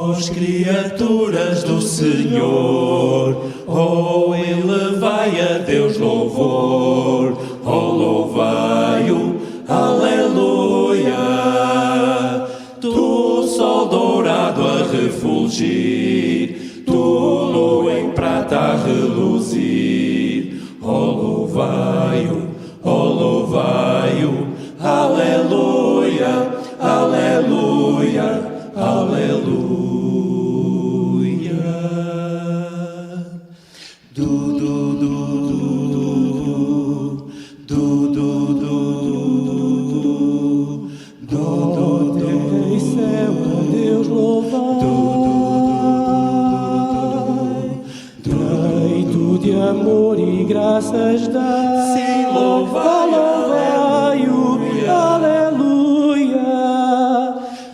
Vós, criaturas do Senhor, oh, elevai a Deus louvor, oh, louvai-o, aleluia. Tu, sol dourado a refulgir, tu, lua em prata a reluzir, oh, louvai-o, aleluia, aleluia, aleluia. Du, du, du, du, du, du, du, du, Em céu a Deus louvar, traído de amor e graças dá. Sim, louvai-o, aleluia.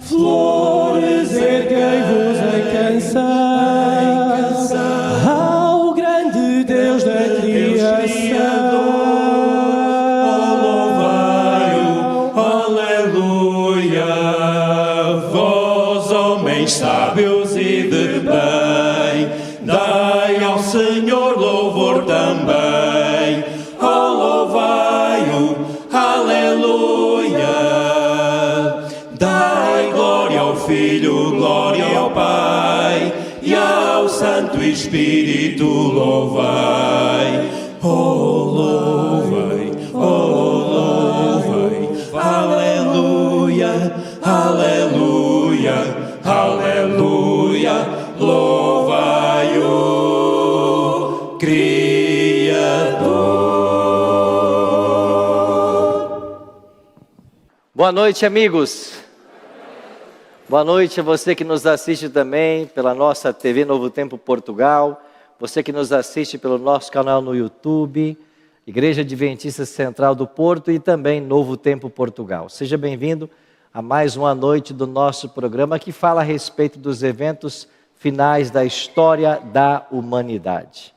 Flores, erguei-vos em canção ao grande Deus da criação. Oh, louvai-o, aleluia. Vós, homens sábios e de bem, dai ao Senhor louvor também. Oh, louvai-o, aleluia. Dai glória ao Filho, glória ao Pai, e ao Santo Espírito louvai. Oh, louvai, aleluia, aleluia, aleluia. Louvai-o, Criador. Boa noite, amigos. Boa noite a você que nos assiste também pela nossa TV Novo Tempo Portugal, você que nos assiste pelo nosso canal no YouTube, Igreja Adventista Central do Porto e também Novo Tempo Portugal. Seja bem-vindo a mais uma noite do nosso programa que fala a respeito dos eventos finais da história da humanidade.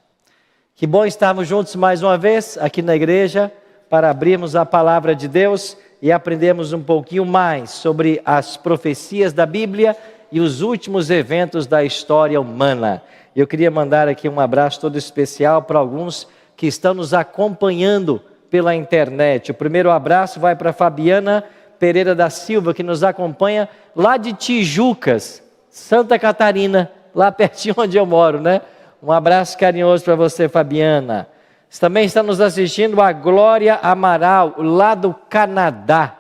Que bom estarmos juntos mais uma vez aqui na igreja para abrirmos a palavra de Deus e aprendermos um pouquinho mais sobre as profecias da Bíblia e os últimos eventos da história humana. Eu queria mandar aqui um abraço todo especial para alguns que estão nos acompanhando pela internet. O primeiro abraço vai para Fabiana Pereira da Silva, que nos acompanha lá de Tijucas, Santa Catarina, lá pertinho onde eu moro, né? Um abraço carinhoso para você, Fabiana. Também está nos assistindo a Glória Amaral, lá do Canadá.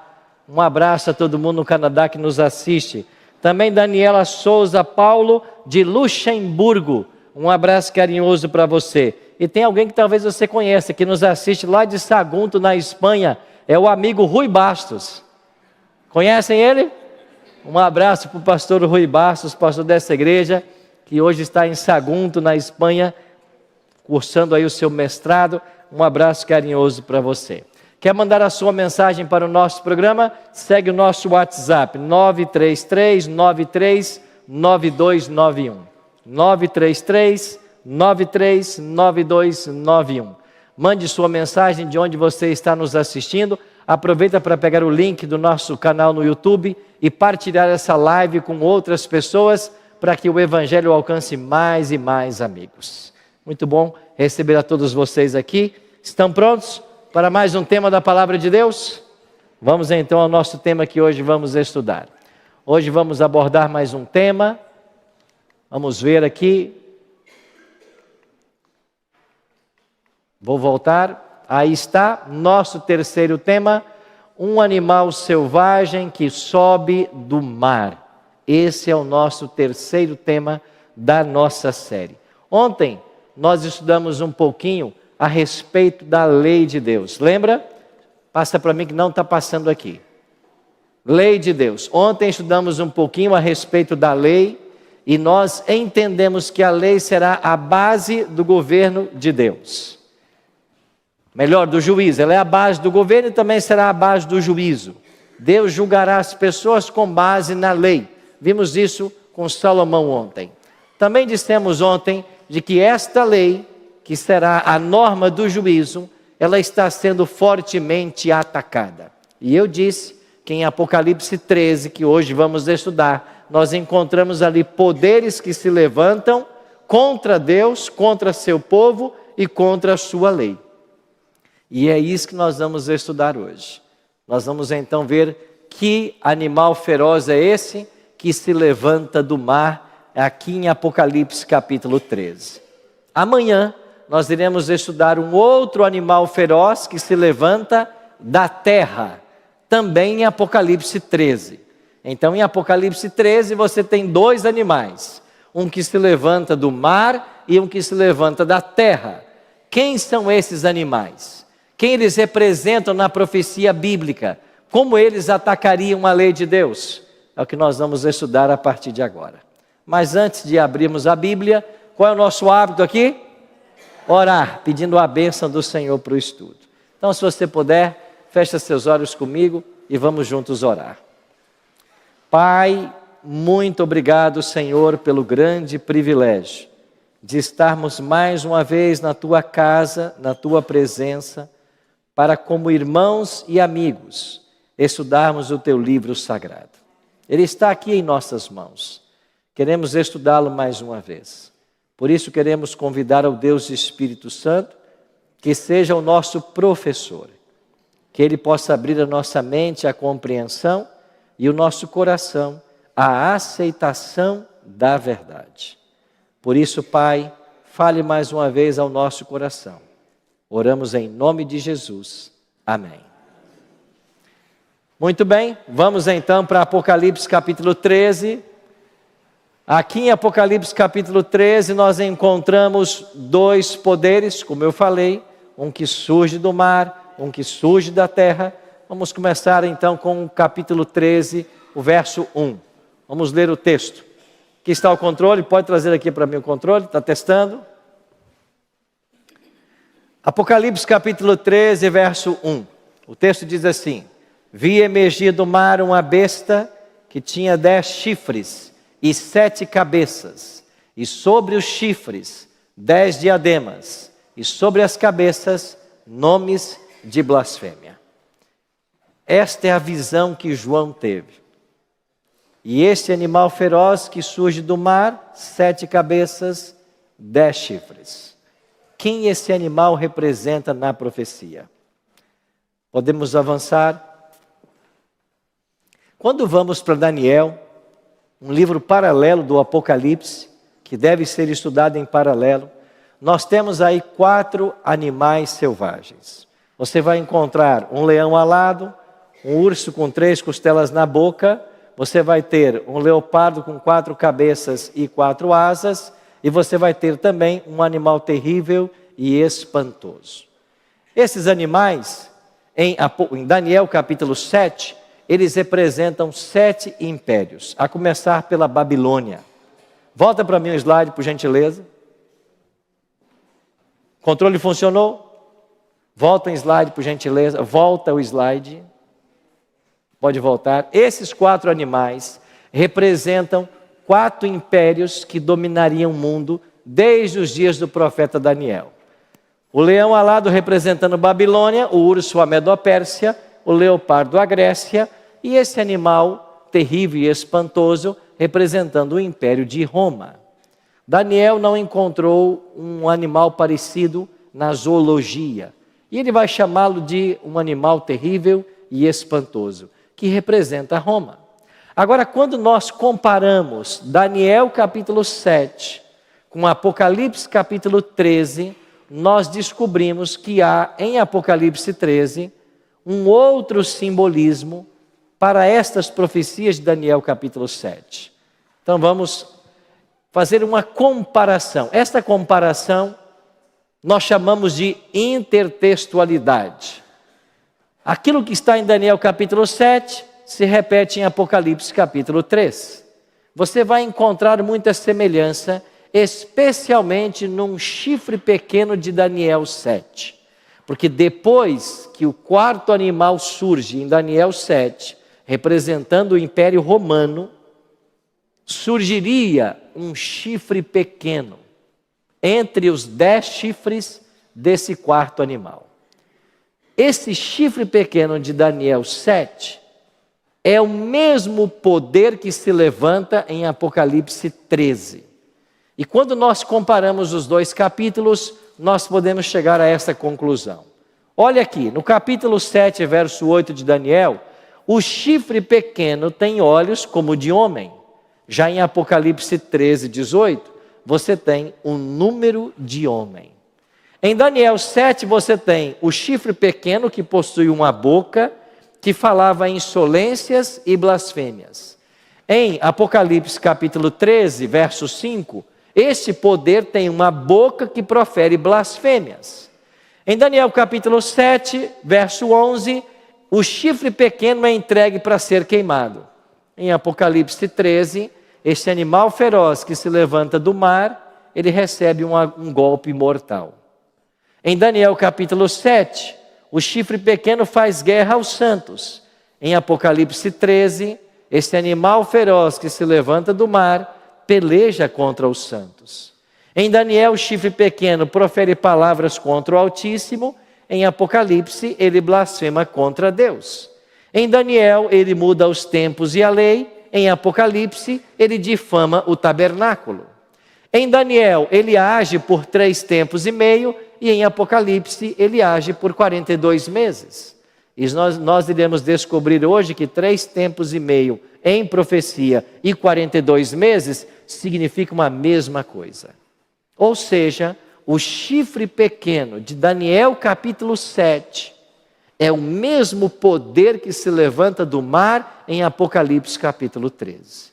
Um abraço a todo mundo no Canadá que nos assiste. Também Daniela Souza Paulo, de Luxemburgo. Um abraço carinhoso para você. E tem alguém que talvez você conheça, que nos assiste lá de Sagunto, na Espanha. É o amigo Rui Bastos. Conhecem ele? Um abraço para o pastor Rui Bastos, pastor dessa igreja, que hoje está em Sagunto, na Espanha, cursando aí o seu mestrado. Um abraço carinhoso para você. Quer mandar a sua mensagem para o nosso programa? Segue o nosso WhatsApp, 933-93-9291. 933-93-9291. Mande sua mensagem de onde você está nos assistindo. Aproveita para pegar o link do nosso canal no YouTube e partilhar essa live com outras pessoas para que o Evangelho alcance mais e mais amigos. Muito bom receber a todos vocês aqui. Estão prontos para mais um tema da Palavra de Deus? Vamos então ao nosso tema que hoje vamos estudar. Hoje vamos abordar mais um tema. Vamos ver aqui. Vou voltar. Aí está, nosso terceiro tema, um animal selvagem que sobe do mar. Esse é o nosso terceiro tema da nossa série. Ontem nós estudamos um pouquinho a respeito da lei de Deus. Lembra? Passa para mim que não está passando aqui. Lei de Deus. Ontem estudamos um pouquinho a respeito da lei e nós entendemos que a lei será a base do governo de Deus. Melhor, do juízo. Ela é a base do governo e também será a base do juízo. Deus julgará as pessoas com base na lei. Vimos isso com Salomão ontem. Também dissemos ontem de que esta lei, que será a norma do juízo, ela está sendo fortemente atacada. E eu disse que em Apocalipse 13, que hoje vamos estudar, nós encontramos ali poderes que se levantam contra Deus, contra seu povo e contra a sua lei. E é isso que nós vamos estudar hoje. Nós vamos então ver que animal feroz é esse que se levanta do mar, aqui em Apocalipse capítulo 13. Amanhã nós iremos estudar um outro animal feroz que se levanta da terra, também em Apocalipse 13. Então em Apocalipse 13 você tem dois animais, um que se levanta do mar e um que se levanta da terra. Quem são esses animais? Quem eles representam na profecia bíblica? Como eles atacariam a lei de Deus? É o que nós vamos estudar a partir de agora. Mas antes de abrirmos a Bíblia, qual é o nosso hábito aqui? Orar, pedindo a bênção do Senhor para o estudo. Então, se você puder, feche seus olhos comigo e vamos juntos orar. Pai, muito obrigado, Senhor, pelo grande privilégio de estarmos mais uma vez na Tua casa, na Tua presença, para, como irmãos e amigos, estudarmos o Teu livro sagrado. Ele está aqui em nossas mãos. Queremos estudá-lo mais uma vez. Por isso queremos convidar ao Deus Espírito Santo que seja o nosso professor, que Ele possa abrir a nossa mente à compreensão e o nosso coração à aceitação da verdade. Por isso, Pai, fale mais uma vez ao nosso coração. Oramos em nome de Jesus. Amém. Muito bem, vamos então para Apocalipse capítulo 13. Aqui em Apocalipse capítulo 13 nós encontramos dois poderes, como eu falei, um que surge do mar, um que surge da terra. Vamos começar então com o capítulo 13, o verso 1. Vamos ler o texto. Aqui está o controle, pode trazer aqui para mim o controle, está testando? Apocalipse capítulo 13, verso 1. O texto diz assim: Vi emergir do mar uma besta que tinha 10 chifres e 7 cabeças, e sobre os chifres 10 diademas, e sobre as cabeças nomes de blasfêmia. Esta é a visão que João teve. E este animal feroz que surge do mar, 7 cabeças, 10 chifres. Quem esse animal representa na profecia? Podemos avançar. Quando vamos para Daniel, um livro paralelo do Apocalipse, que deve ser estudado em paralelo, nós temos aí 4 animais selvagens. Você vai encontrar um leão alado, um urso com 3 costelas na boca, você vai ter um leopardo com 4 cabeças e 4 asas, e você vai ter também um animal terrível e espantoso. Esses animais, em Daniel capítulo 7, eles representam 7 impérios, a começar pela Babilônia. Volta para mim o slide, por gentileza. Controle funcionou? Volta em slide, por gentileza. Volta o slide. Pode voltar. Esses 4 animais representam 4 impérios que dominariam o mundo desde os dias do profeta Daniel. O leão alado representando Babilônia, o urso a Medo-Pérsia, o leopardo a Grécia, e esse animal terrível e espantoso representando o império de Roma. Daniel não encontrou um animal parecido na zoologia, e ele vai chamá-lo de um animal terrível e espantoso, que representa Roma. Agora, quando nós comparamos Daniel capítulo 7 com Apocalipse capítulo 13, nós descobrimos que há em Apocalipse 13 um outro simbolismo para estas profecias de Daniel capítulo 7. Então vamos fazer uma comparação. Esta comparação nós chamamos de intertextualidade. Aquilo que está em Daniel capítulo 7 se repete em Apocalipse capítulo 3. Você vai encontrar muita semelhança, especialmente num chifre pequeno de Daniel 7. Porque depois que o 4º animal surge em Daniel 7, representando o Império Romano, surgiria um chifre pequeno entre os 10 chifres desse 4º animal. Esse chifre pequeno de Daniel 7 é o mesmo poder que se levanta em Apocalipse 13. E quando nós comparamos os dois capítulos, nós podemos chegar a essa conclusão. Olha aqui, no capítulo 7, verso 8 de Daniel, o chifre pequeno tem olhos como de homem. Já em Apocalipse 13, 18, você tem um número de homem. Em Daniel 7, você tem o chifre pequeno que possui uma boca que falava insolências e blasfêmias. Em Apocalipse capítulo 13, verso 5, esse poder tem uma boca que profere blasfêmias. Em Daniel capítulo 7, verso 11, o chifre pequeno é entregue para ser queimado. Em Apocalipse 13, esse animal feroz que se levanta do mar, ele recebe um golpe mortal. Em Daniel capítulo 7, o chifre pequeno faz guerra aos santos. Em Apocalipse 13, esse animal feroz que se levanta do mar, peleja contra os santos. Em Daniel, o chifre pequeno profere palavras contra o Altíssimo. Em Apocalipse, ele blasfema contra Deus. Em Daniel, ele muda os tempos e a lei. Em Apocalipse, ele difama o tabernáculo. Em Daniel, ele age por 3 tempos e meio. E em Apocalipse, ele age por 42 meses. E nós iremos descobrir hoje que 3 tempos e meio em profecia e 42 meses significam a mesma coisa. Ou seja, o chifre pequeno de Daniel capítulo 7 é o mesmo poder que se levanta do mar em Apocalipse capítulo 13.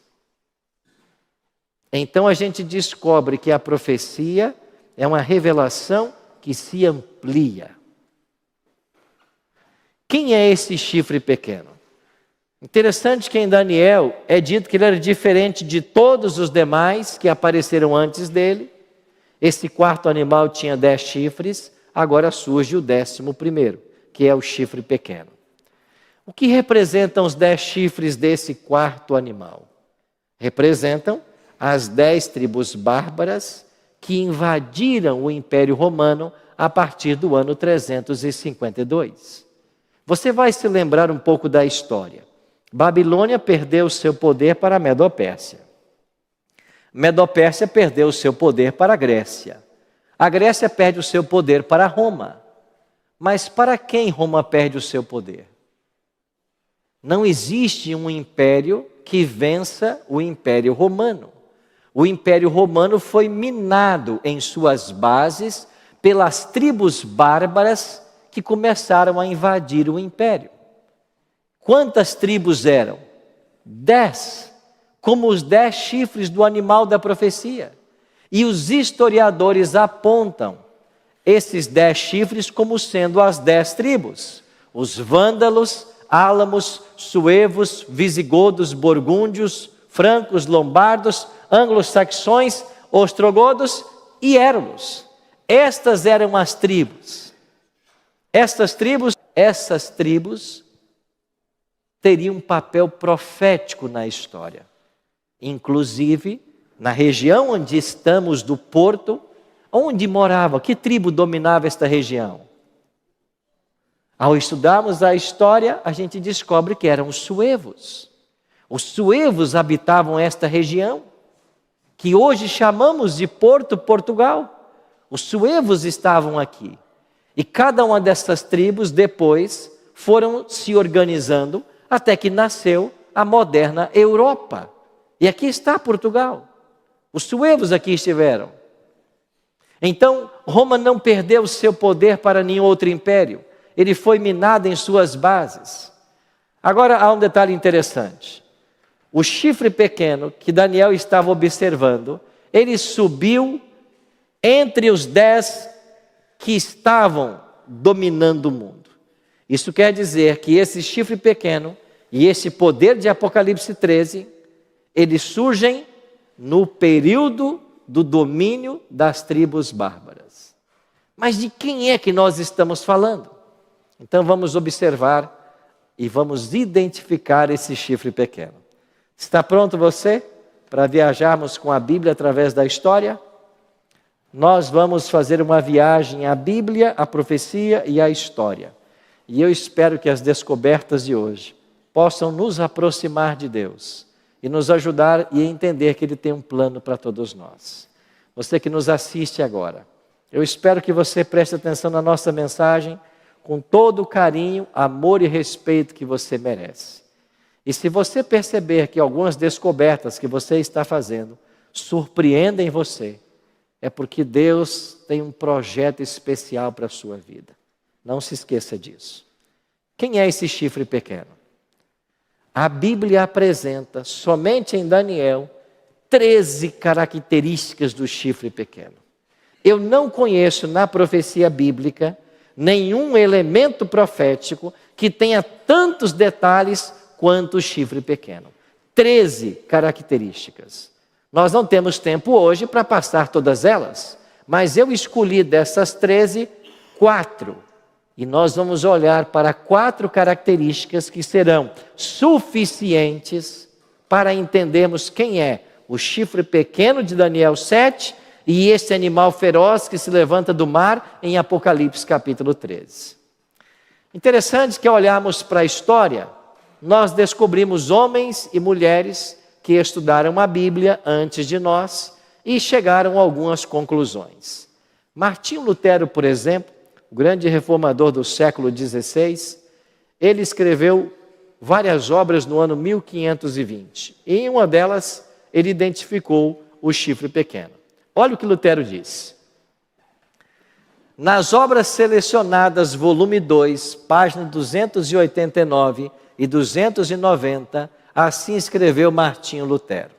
Então a gente descobre que a profecia é uma revelação que se amplia. Quem é esse chifre pequeno? Interessante que em Daniel é dito que ele era diferente de todos os demais que apareceram antes dele. Esse quarto animal tinha 10 chifres, agora surge o 11º, que é o chifre pequeno. O que representam os 10 chifres desse quarto animal? Representam as 10 tribos bárbaras que invadiram o Império Romano a partir do ano 352. Você vai se lembrar um pouco da história. Babilônia perdeu seu poder para a Medopérsia. Medopérsia perdeu seu poder para a Grécia. A Grécia perde o seu poder para Roma. Mas para quem Roma perde o seu poder? Não existe um império que vença o Império Romano. O Império Romano foi minado em suas bases pelas tribos bárbaras que começaram a invadir o império. Quantas tribos eram? 10, como os 10 chifres do animal da profecia. E os historiadores apontam esses 10 chifres como sendo as 10 tribos. Os vândalos, álamos, suevos, visigodos, burgúndios, francos, lombardos, anglo-saxões, ostrogodos e érulos. Estas eram as tribos. Essas tribos teriam um papel profético na história. Inclusive, na região onde estamos do Porto, onde morava, que tribo dominava esta região? Ao estudarmos a história, a gente descobre que eram os suevos. Os suevos habitavam esta região, que hoje chamamos de Porto, Portugal. Os suevos estavam aqui. E cada uma dessas tribos depois foram se organizando até que nasceu a moderna Europa. E aqui está Portugal. Os suevos aqui estiveram. Então, Roma não perdeu o seu poder para nenhum outro império. Ele foi minado em suas bases. Agora, há um detalhe interessante. O chifre pequeno que Daniel estava observando, ele subiu entre os 10 que estavam dominando o mundo. Isso quer dizer que esse chifre pequeno e esse poder de Apocalipse 13, eles surgem no período do domínio das tribos bárbaras. Mas de quem é que nós estamos falando? Então vamos observar e vamos identificar esse chifre pequeno. Está pronto você para viajarmos com a Bíblia através da história? Nós vamos fazer uma viagem à Bíblia, à profecia e à história. E eu espero que as descobertas de hoje possam nos aproximar de Deus e nos ajudar e entender que Ele tem um plano para todos nós. Você que nos assiste agora, eu espero que você preste atenção na nossa mensagem com todo o carinho, amor e respeito que você merece. E se você perceber que algumas descobertas que você está fazendo surpreendem você, é porque Deus tem um projeto especial para a sua vida. Não se esqueça disso. Quem é esse chifre pequeno? A Bíblia apresenta, somente em Daniel, 13 características do chifre pequeno. Eu não conheço na profecia bíblica nenhum elemento profético que tenha tantos detalhes quanto o chifre pequeno. 13 características. Nós não temos tempo hoje para passar todas elas, mas eu escolhi dessas 13, 4. E nós vamos olhar para 4 características que serão suficientes para entendermos quem é o chifre pequeno de Daniel 7 e esse animal feroz que se levanta do mar em Apocalipse capítulo 13. Interessante que ao olharmos para a história, nós descobrimos homens e mulheres que estudaram a Bíblia antes de nós e chegaram a algumas conclusões. Martinho Lutero, por exemplo, o grande reformador do século XVI, ele escreveu várias obras no ano 1520. E em uma delas, ele identificou o chifre pequeno. Olha o que Lutero diz. Nas obras selecionadas, volume 2, página 289 e 290, assim escreveu Martinho Lutero.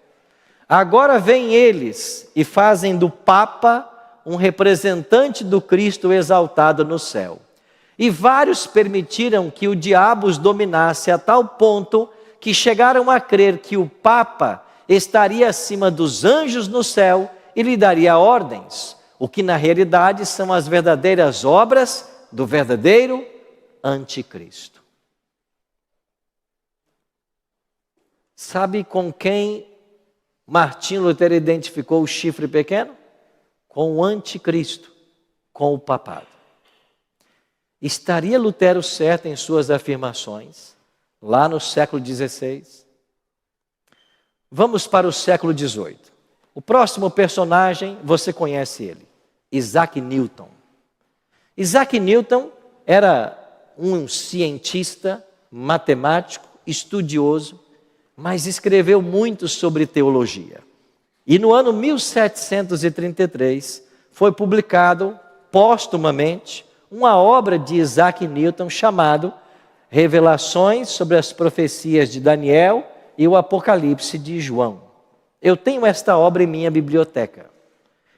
Agora vêm eles e fazem do Papa um representante do Cristo exaltado no céu. E vários permitiram que o diabo os dominasse a tal ponto que chegaram a crer que o Papa estaria acima dos anjos no céu e lhe daria ordens, o que na realidade são as verdadeiras obras do verdadeiro anticristo. Sabe com quem Martinho Lutero identificou o chifre pequeno? Com o anticristo, com o papado. Estaria Lutero certo em suas afirmações, lá no século XVI? Vamos para o século XVIII. O próximo personagem, você conhece ele, Isaac Newton. Isaac Newton era um cientista, matemático, estudioso, mas escreveu muito sobre teologia. E no ano 1733 foi publicado póstumamente uma obra de Isaac Newton chamado Revelações sobre as profecias de Daniel e o Apocalipse de João. Eu tenho esta obra em minha biblioteca.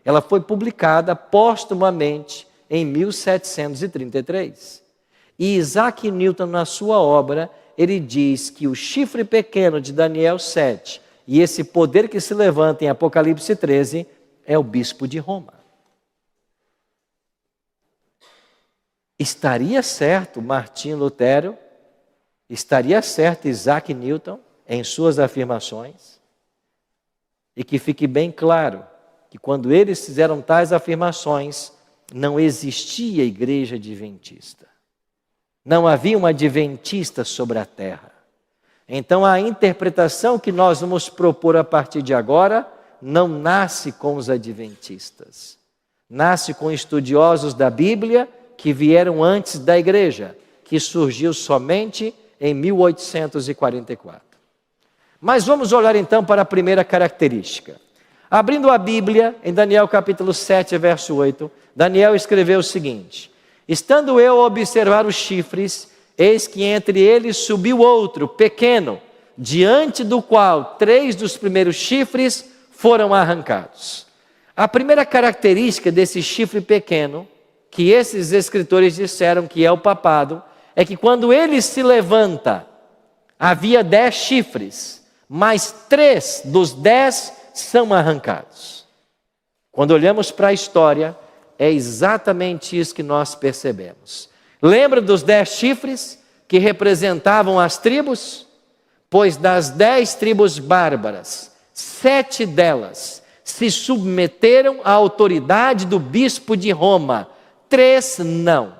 Ela foi publicada póstumamente em 1733. E Isaac Newton, na sua obra, ele diz que o chifre pequeno de Daniel 7 e esse poder que se levanta em Apocalipse 13 é o bispo de Roma. Estaria certo Martinho Lutero? Estaria certo Isaac Newton em suas afirmações? E que fique bem claro que quando eles fizeram tais afirmações, não existia igreja adventista. Não havia um adventista sobre a terra. Então a interpretação que nós vamos propor a partir de agora não nasce com os adventistas. Nasce com estudiosos da Bíblia que vieram antes da igreja, que surgiu somente em 1844. Mas vamos olhar então para a primeira característica. Abrindo a Bíblia, em Daniel capítulo 7, verso 8, Daniel escreveu o seguinte: estando eu a observar os chifres, eis que entre eles subiu outro, pequeno, diante do qual 3 dos primeiros chifres foram arrancados. A primeira característica desse chifre pequeno, que esses escritores disseram que é o papado, é que quando ele se levanta, havia 10 chifres, mas 3 dos 10 são arrancados. Quando olhamos para a história, é exatamente isso que nós percebemos. Lembra dos 10 chifres que representavam as tribos? Pois das 10 tribos bárbaras, 7 delas se submeteram à autoridade do bispo de Roma, 3 não.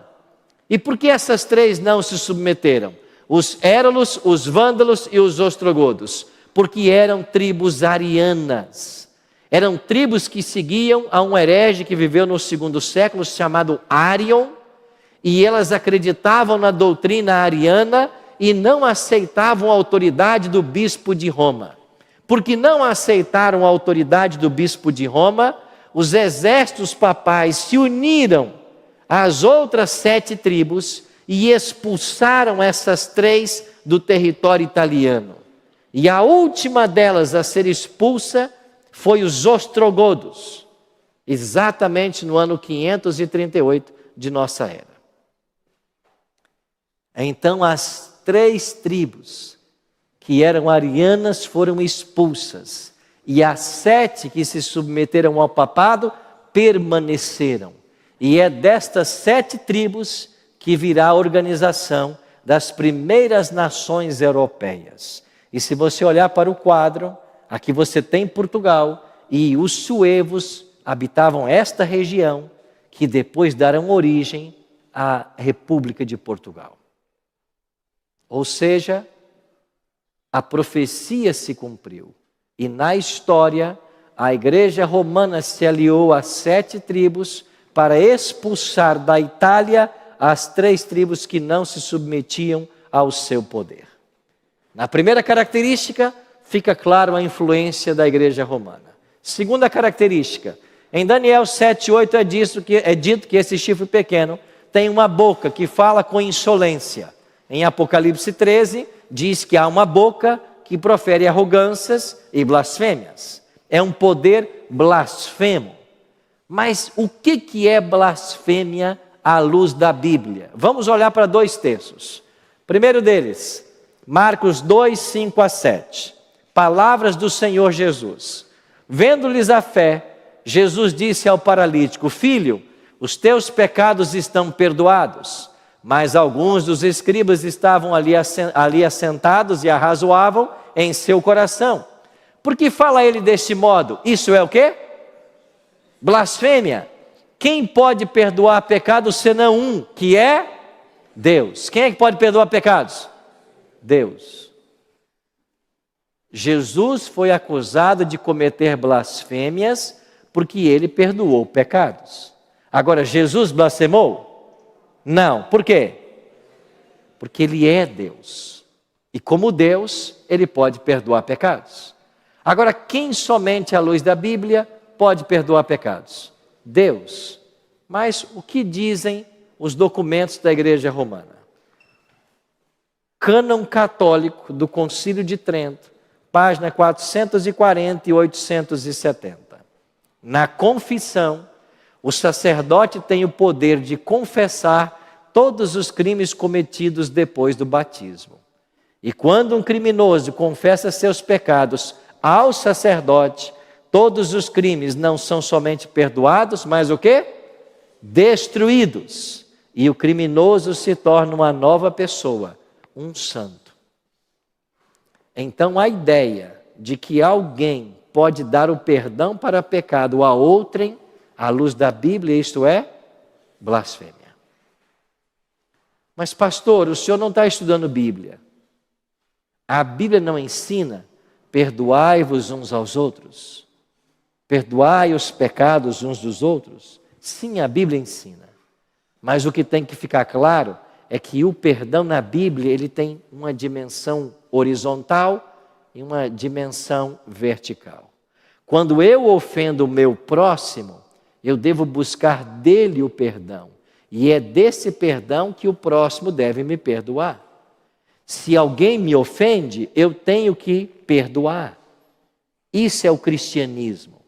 E por que essas 3 não se submeteram? os érolos, os vândalos e os ostrogodos, porque eram tribos arianas. Eram tribos que seguiam a um herege que viveu no segundo século, chamado Árion, e elas acreditavam na doutrina ariana e não aceitavam a autoridade do bispo de Roma. Porque não aceitaram a autoridade do bispo de Roma, os exércitos papais se uniram às outras 7 tribos e expulsaram essas 3 do território italiano. E a última delas a ser expulsa foi os ostrogodos, exatamente no ano 538 de nossa era. Então as 3 tribos que eram arianas foram expulsas, e as 7 que se submeteram ao papado permaneceram. E é destas 7 tribos que virá a organização das primeiras nações europeias. E se você olhar para o quadro, aqui você tem Portugal, e os suevos habitavam esta região, que depois darão origem à República de Portugal. Ou seja, a profecia se cumpriu. E na história, a Igreja Romana se aliou às 7 tribos para expulsar da Itália as 3 tribos que não se submetiam ao seu poder. Na primeira característica, fica claro a influência da Igreja Romana. Segunda característica, em Daniel 7:8 é dito que esse chifre pequeno tem uma boca que fala com insolência. Em Apocalipse 13, diz que há uma boca que profere arrogâncias e blasfêmias. É um poder blasfemo. Mas o que é blasfêmia à luz da Bíblia? Vamos olhar para 2 textos. Primeiro deles, Marcos 2, 5 a 7. Palavras do Senhor Jesus. Vendo-lhes a fé, Jesus disse ao paralítico: Filho, os teus pecados estão perdoados. Mas alguns dos escribas estavam ali assentados e arrazoavam em seu coração. Por que fala ele deste modo? Isso é o quê? Blasfêmia. Quem pode perdoar pecados senão um, que é Deus? Quem é que pode perdoar pecados? Deus. Jesus foi acusado de cometer blasfêmias porque ele perdoou pecados. Agora, Jesus blasfemou? Não. Por quê? Porque ele é Deus. E como Deus, ele pode perdoar pecados. Agora, quem somente à luz da Bíblia pode perdoar pecados? Deus. Mas o que dizem os documentos da Igreja Romana? Cânon Católico do Concílio de Trento, página 440 e 870. Na confissão, o sacerdote tem o poder de confessar todos os crimes cometidos depois do batismo. E quando um criminoso confessa seus pecados ao sacerdote, todos os crimes não são somente perdoados, mas o quê? Destruídos. E o criminoso se torna uma nova pessoa, um santo. Então a ideia de que alguém pode dar o perdão para pecado a outrem, à luz da Bíblia, isto é blasfêmia. Mas pastor, o senhor não está estudando Bíblia. A Bíblia não ensina: perdoai-vos uns aos outros, perdoai os pecados uns dos outros. Sim, a Bíblia ensina. Mas o que tem que ficar claro é que o perdão na Bíblia, ele tem uma dimensão horizontal e uma dimensão vertical. Quando eu ofendo o meu próximo, eu devo buscar dele o perdão. E é desse perdão que o próximo deve me perdoar. Se alguém me ofende, eu tenho que perdoar. Isso é o cristianismo.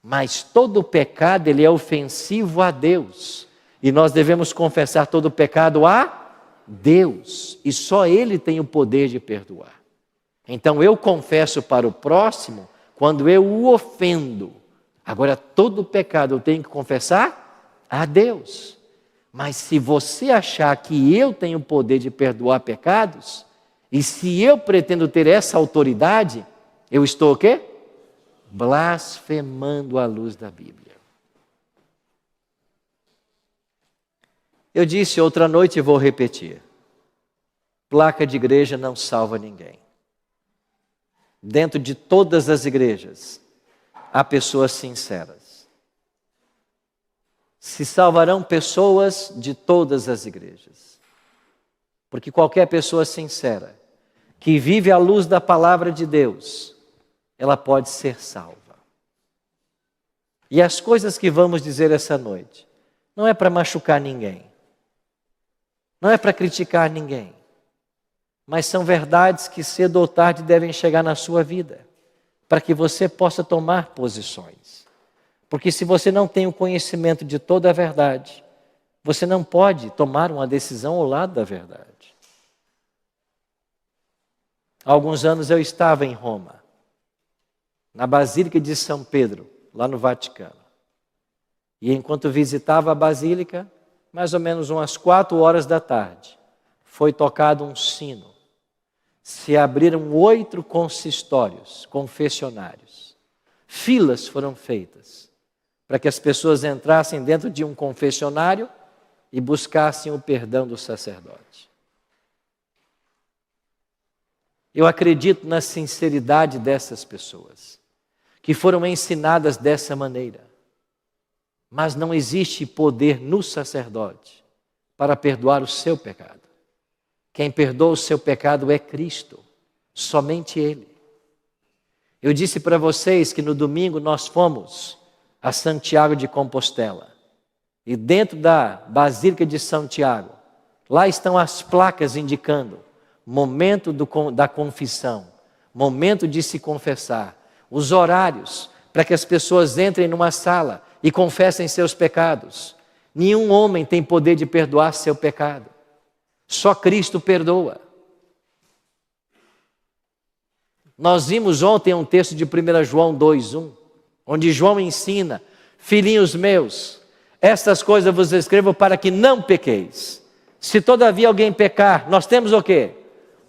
Mas todo pecado, ele é ofensivo a Deus. E nós devemos confessar todo pecado a Deus. E só Ele tem o poder de perdoar. Então eu confesso para o próximo quando eu o ofendo. Agora, todo pecado eu tenho que confessar a Deus. Mas se você achar que eu tenho o poder de perdoar pecados, e se eu pretendo ter essa autoridade, eu estou o quê? Blasfemando à luz da Bíblia. Eu disse outra noite e vou repetir. Placa de igreja não salva ninguém. Dentro de todas as igrejas, há pessoas sinceras. Se salvarão pessoas de todas as igrejas. Porque qualquer pessoa sincera, que vive à luz da palavra de Deus, ela pode ser salva. E as coisas que vamos dizer essa noite, não é para machucar ninguém, não é para criticar ninguém, mas são verdades que cedo ou tarde devem chegar na sua vida, para que você possa tomar posições. Porque se você não tem o conhecimento de toda a verdade, você não pode tomar uma decisão ao lado da verdade. Há alguns anos eu estava em Roma, na Basílica de São Pedro, lá no Vaticano. E enquanto visitava a Basílica, mais ou menos umas 4 horas da tarde, foi tocado um sino. Se abriram 8 consistórios, confessionários. Filas foram feitas para que as pessoas entrassem dentro de um confessionário e buscassem o perdão do sacerdote. Eu acredito na sinceridade dessas pessoas, que foram ensinadas dessa maneira. Mas não existe poder no sacerdote para perdoar o seu pecado. Quem perdoa o seu pecado é Cristo, somente Ele. Eu disse para vocês que no domingo nós fomos a Santiago de Compostela. E dentro da Basílica de Santiago, lá estão as placas indicando momento da confissão, momento de se confessar, os horários para que as pessoas entrem numa sala e confessem seus pecados. Nenhum homem tem poder de perdoar seu pecado. Só Cristo perdoa. Nós vimos ontem um texto de 1 João 2:1, onde João ensina: filhinhos meus, estas coisas vos escrevo para que não pequeis. Se todavia alguém pecar, nós temos o quê?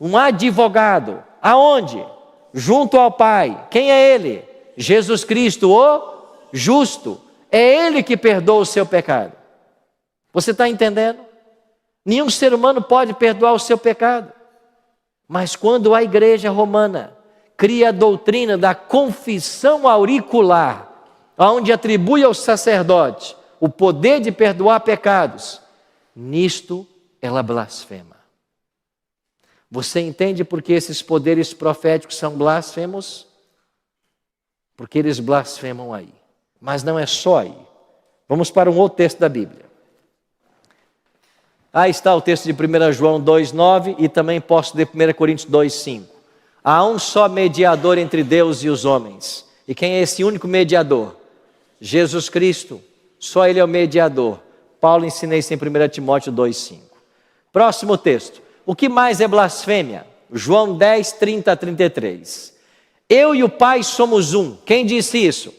Um advogado. Aonde? Junto ao Pai. Quem é Ele? Jesus Cristo, o justo. É Ele que perdoa o seu pecado. Você está entendendo? Nenhum ser humano pode perdoar o seu pecado. Mas quando a igreja romana cria a doutrina da confissão auricular, onde atribui ao sacerdote o poder de perdoar pecados, nisto ela blasfema. Você entende por que esses poderes proféticos são blasfemos? Porque eles blasfemam aí. Mas não é só aí. Vamos para um outro texto da Bíblia. Aí está o texto de 1 João 2,9 e também posso ler 1 Coríntios 2,5. Há um só mediador entre Deus e os homens. E quem é esse único mediador? Jesus Cristo. Só Ele é o mediador. Paulo ensina isso em 1 Timóteo 2,5. Próximo texto. O que mais é blasfêmia? João 10, 30 a 33. Eu e o Pai somos um. Quem disse isso?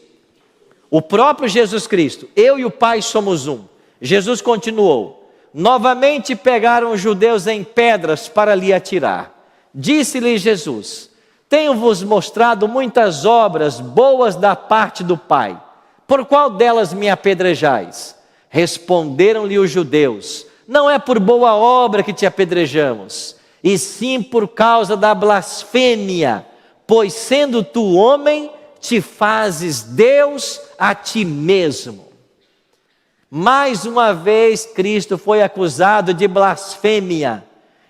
O próprio Jesus Cristo. Eu e o Pai somos um. Jesus continuou. Novamente pegaram os judeus em pedras para lhe atirar. Disse-lhe Jesus: tenho-vos mostrado muitas obras boas da parte do Pai. Por qual delas me apedrejais? Responderam-lhe os judeus: não é por boa obra que te apedrejamos, e sim por causa da blasfêmia, pois sendo tu homem, te fazes Deus a ti mesmo. Mais uma vez Cristo foi acusado de blasfêmia.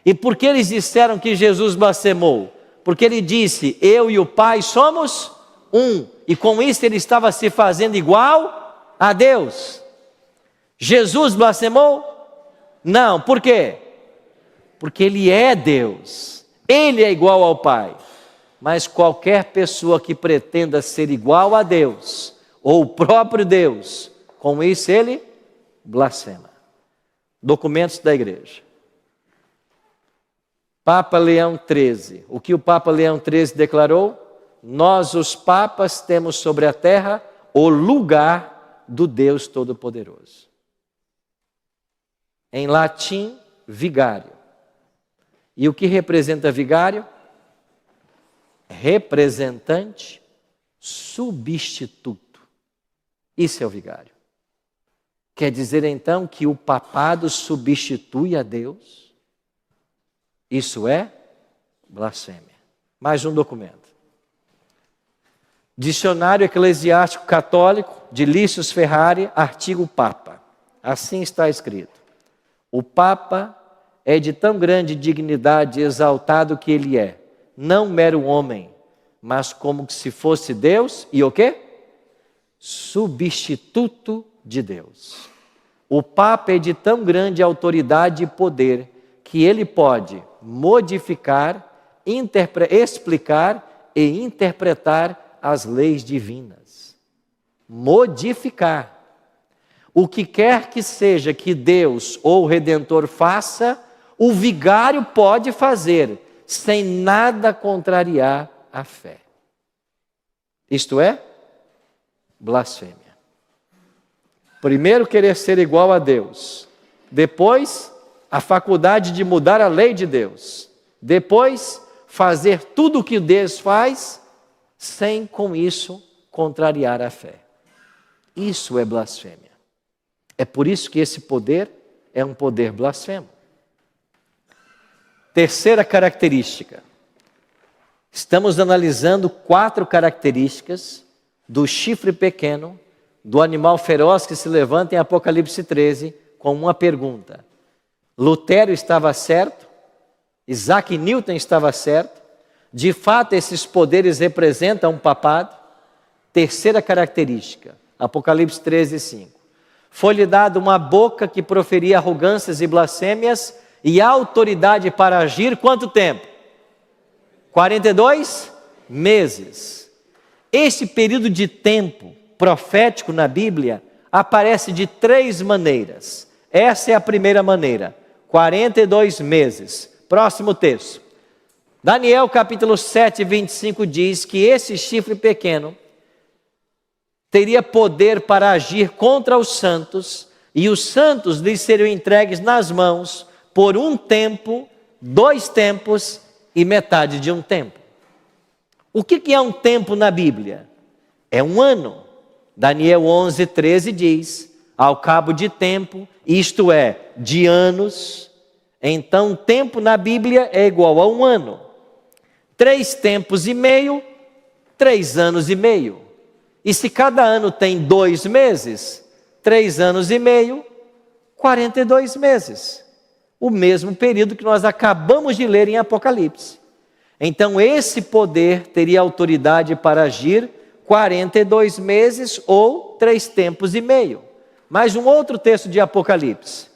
E por que eles disseram que Jesus blasfemou? Porque ele disse: eu e o Pai somos um. E com isso ele estava se fazendo igual a Deus. Jesus blasfemou? Não. Por quê? Porque ele é Deus. Ele é igual ao Pai. Mas qualquer pessoa que pretenda ser igual a Deus, ou o próprio Deus, com isso ele blasfema. Documentos da igreja. Papa Leão XIII. O que o Papa Leão XIII declarou? Nós, os papas, temos sobre a terra o lugar do Deus Todo-Poderoso. Em latim, vigário. E o que representa vigário? Representante substituto. Isso é o vigário. Quer dizer então que o papado substitui a Deus? Isso é blasfêmia. Mais um documento. Dicionário Eclesiástico Católico de Lícius Ferrari, artigo Papa. Assim está escrito: o Papa é de tão grande dignidade e exaltado que ele é, não mero homem, mas como se fosse Deus, e o quê? Substituto de Deus. O Papa é de tão grande autoridade e poder que ele pode modificar, explicar e interpretar as leis divinas. Modificar. O que quer que seja que Deus ou o Redentor faça, o vigário pode fazer, sem nada contrariar a fé. Isto é blasfêmia. Primeiro, querer ser igual a Deus. Depois, a faculdade de mudar a lei de Deus. Depois, fazer tudo o que Deus faz, sem com isso contrariar a fé. Isso é blasfêmia. É por isso que esse poder é um poder blasfemo. Terceira característica. Estamos analisando 4 características do chifre pequeno, do animal feroz que se levanta em Apocalipse 13, com uma pergunta. Lutero estava certo? Isaac Newton estava certo? De fato, esses poderes representam um papado? Terceira característica, Apocalipse 13, 5. Foi-lhe dada uma boca que proferia arrogâncias e blasfêmias e autoridade para agir, quanto tempo? 42 meses. Esse período de tempo profético na Bíblia aparece de 3 maneiras. Essa é a primeira maneira, 42 meses. Próximo texto. Daniel capítulo 7, 25 diz que esse chifre pequeno teria poder para agir contra os santos, e os santos lhes seriam entregues nas mãos por 1 tempo, 2 tempos e metade de 1 tempo. O que é um tempo na Bíblia? É 1 ano. Daniel 11, 13 diz, ao cabo de tempo, isto é, de anos, então tempo na Bíblia é igual a 1 ano. 3 tempos e meio, 3 anos e meio. E se cada ano tem 2 meses, 3 anos e meio, 42 meses. O mesmo período que nós acabamos de ler em Apocalipse. Então esse poder teria autoridade para agir 42 meses ou 3 tempos e meio. Mais um outro texto de Apocalipse.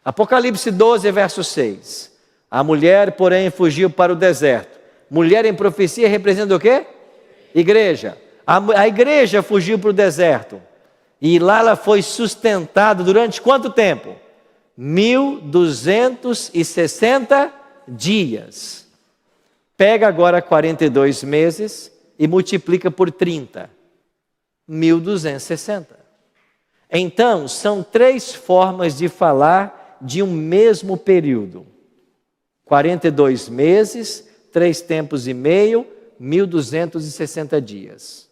Apocalipse 12, verso 6. A mulher, porém, fugiu para o deserto. Mulher em profecia representa o quê? Igreja. A igreja fugiu para o deserto. E lá ela foi sustentada durante quanto tempo? 1260 dias. Pega agora 42 meses e multiplica por 30. 1260. Então, são 3 formas de falar de um mesmo período. 42 meses, 3 tempos e meio, 1260 dias.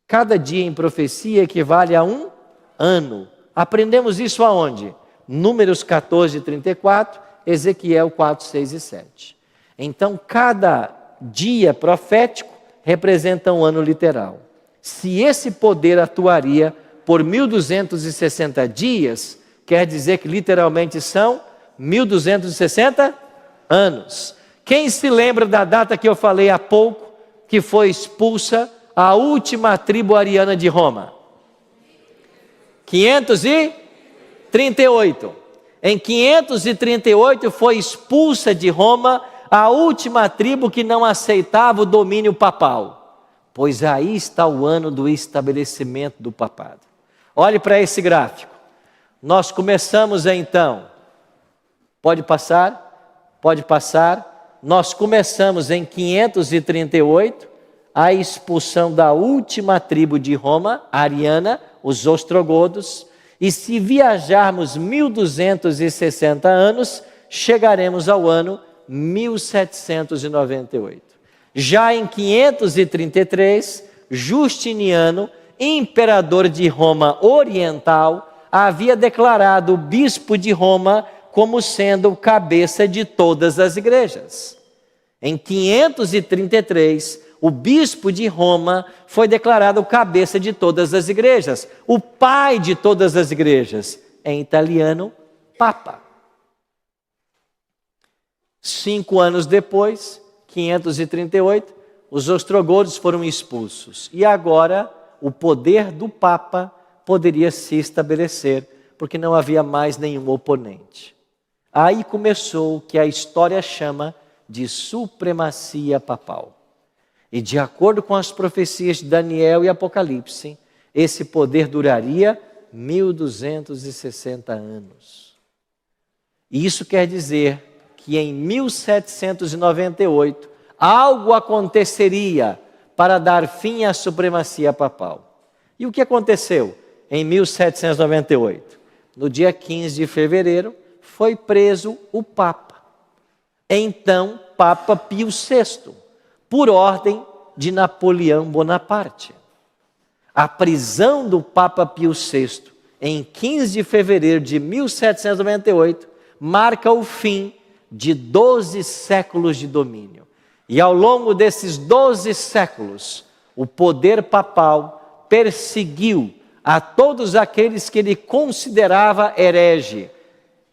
Cada dia em profecia equivale a 1 ano. Aprendemos isso aonde? Números 14, 34, Ezequiel 4, 6 e 7. Então, cada dia profético representa 1 ano literal. Se esse poder atuaria por 1260 dias, quer dizer que literalmente são 1260 anos. Quem se lembra da data que eu falei há pouco, que foi expulsa a última tribo ariana de Roma? 538. Em 538 foi expulsa de Roma a última tribo que não aceitava o domínio papal. Pois aí está o ano do estabelecimento do papado. Olhe para esse gráfico. Nós começamos então, pode passar? Pode passar. Nós começamos em 538, a expulsão da última tribo de Roma, ariana, os ostrogodos, e se viajarmos 1260 anos, chegaremos ao ano 1798. Já em 533, Justiniano, imperador de Roma Oriental, havia declarado o bispo de Roma como sendo o cabeça de todas as igrejas. Em 533, o bispo de Roma foi declarado o cabeça de todas as igrejas, o pai de todas as igrejas, em italiano, Papa. 5 anos depois, 538, os ostrogodos foram expulsos. E agora, o poder do Papa poderia se estabelecer, porque não havia mais nenhum oponente. Aí começou o que a história chama de supremacia papal. E de acordo com as profecias de Daniel e Apocalipse, esse poder duraria 1260 anos. E isso quer dizer que em 1798, algo aconteceria para dar fim à supremacia papal. E o que aconteceu em 1798? No dia 15 de fevereiro, foi preso o Papa. Então, Papa Pio VI, por ordem de Napoleão Bonaparte. A prisão do Papa Pio VI, em 15 de fevereiro de 1798, marca o fim de 12 séculos de domínio. E ao longo desses 12 séculos, o poder papal perseguiu a todos aqueles que ele considerava herege.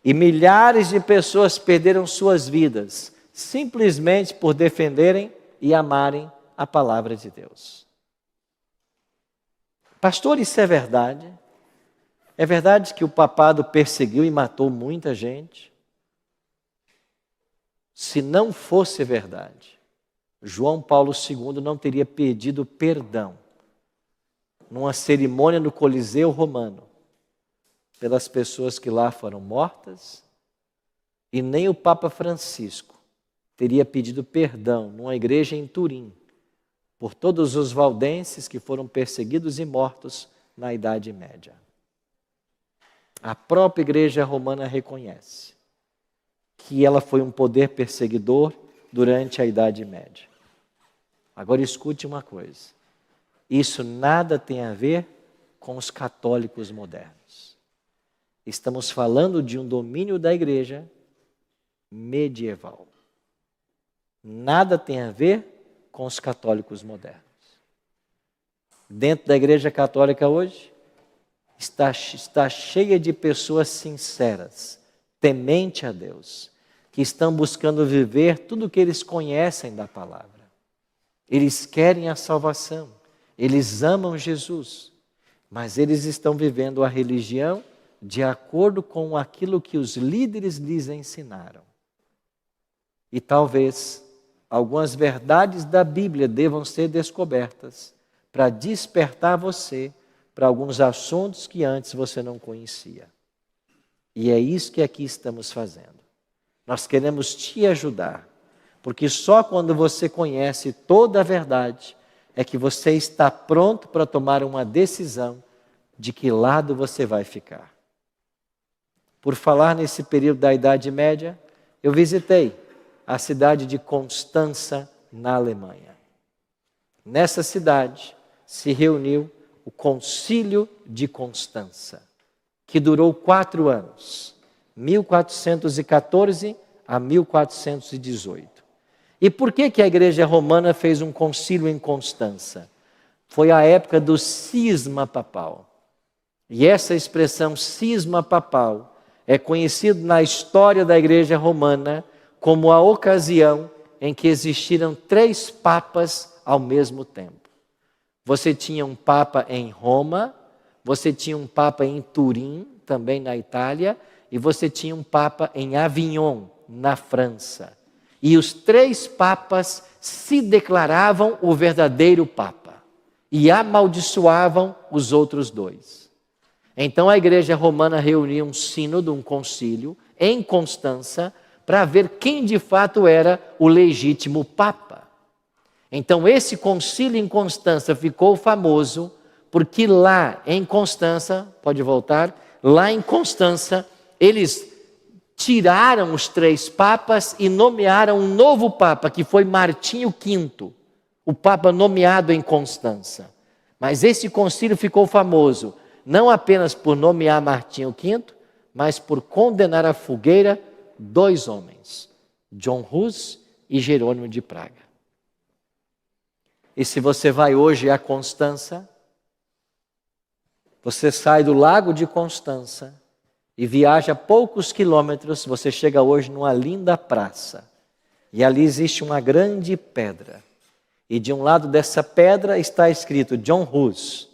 E milhares de pessoas perderam suas vidas, simplesmente por defenderem e amarem a palavra de Deus. Pastor, isso é verdade? É verdade que o papado perseguiu e matou muita gente? Se não fosse verdade, João Paulo II não teria pedido perdão numa cerimônia no Coliseu Romano pelas pessoas que lá foram mortas, e nem o Papa Francisco teria pedido perdão numa igreja em Turim por todos os valdenses que foram perseguidos e mortos na Idade Média. A própria igreja romana reconhece que ela foi um poder perseguidor durante a Idade Média. Agora escute uma coisa, isso nada tem a ver com os católicos modernos. Estamos falando de um domínio da igreja medieval. Nada tem a ver com os católicos modernos. Dentro da igreja católica hoje, está cheia de pessoas sinceras, temente a Deus, que estão buscando viver tudo o que eles conhecem da palavra. Eles querem a salvação, eles amam Jesus, mas eles estão vivendo a religião de acordo com aquilo que os líderes lhes ensinaram. E talvez algumas verdades da Bíblia devam ser descobertas para despertar você para alguns assuntos que antes você não conhecia. E é isso que aqui estamos fazendo. Nós queremos te ajudar, porque só quando você conhece toda a verdade é que você está pronto para tomar uma decisão de que lado você vai ficar. Por falar nesse período da Idade Média, eu visitei a cidade de Constança, na Alemanha. Nessa cidade se reuniu o Concílio de Constança, que durou 4 anos, 1414 a 1418. E por que a Igreja Romana fez um concílio em Constança? Foi a época do cisma papal. E essa expressão cisma papal é conhecido na história da Igreja Romana como a ocasião em que existiram 3 papas ao mesmo tempo. Você tinha um papa em Roma, você tinha um papa em Turim, também na Itália, e você tinha um papa em Avignon, na França. E os 3 papas se declaravam o verdadeiro papa e amaldiçoavam os outros 2. Então a Igreja Romana reuniu um sínodo, um concílio, em Constança, para ver quem de fato era o legítimo papa. Então esse concílio em Constança ficou famoso, porque lá em Constança, pode voltar, lá em Constança, eles tiraram os 3 papas e nomearam um novo papa, que foi Martinho V, o papa nomeado em Constança. Mas esse concílio ficou famoso, não apenas por nomear Martinho V, mas por condenar à fogueira 2 homens, John Hus e Jerônimo de Praga. E se você vai hoje a Constança, você sai do Lago de Constança e viaja poucos quilômetros, você chega hoje numa linda praça. E ali existe uma grande pedra. E de um lado dessa pedra está escrito John Hus.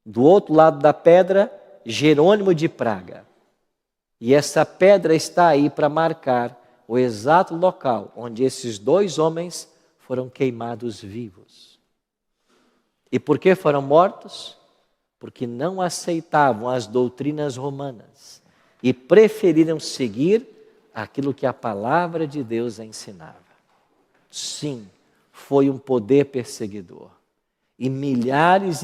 Do outro lado da pedra, Jerônimo de Praga. E essa pedra está aí para marcar o exato local onde esses 2 homens foram queimados vivos. E por que foram mortos? Porque não aceitavam as doutrinas romanas e preferiram seguir aquilo que a palavra de Deus ensinava. Sim, foi um poder perseguidor. E milhares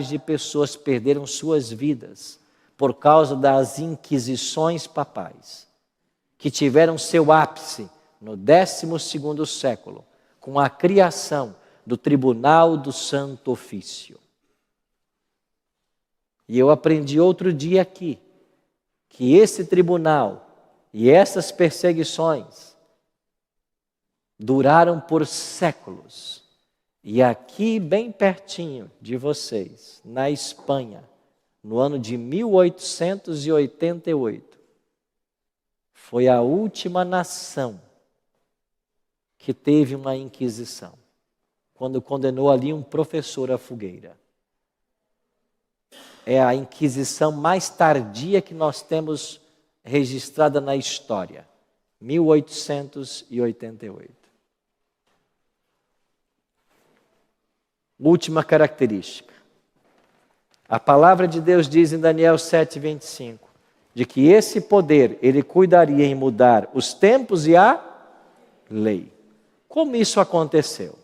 de pessoas perderam suas vidas por causa das inquisições papais, que tiveram seu ápice no 12º século, com a criação do Tribunal do Santo Ofício. E eu aprendi outro dia aqui, que esse tribunal e essas perseguições duraram por séculos. E aqui, bem pertinho de vocês, na Espanha, no ano de 1888, foi a última nação que teve uma inquisição, quando condenou ali um professor à fogueira. É a inquisição mais tardia que nós temos registrada na história, 1888. Última característica. A palavra de Deus diz em Daniel 7:25, de que esse poder, ele cuidaria em mudar os tempos e a lei. Como isso aconteceu?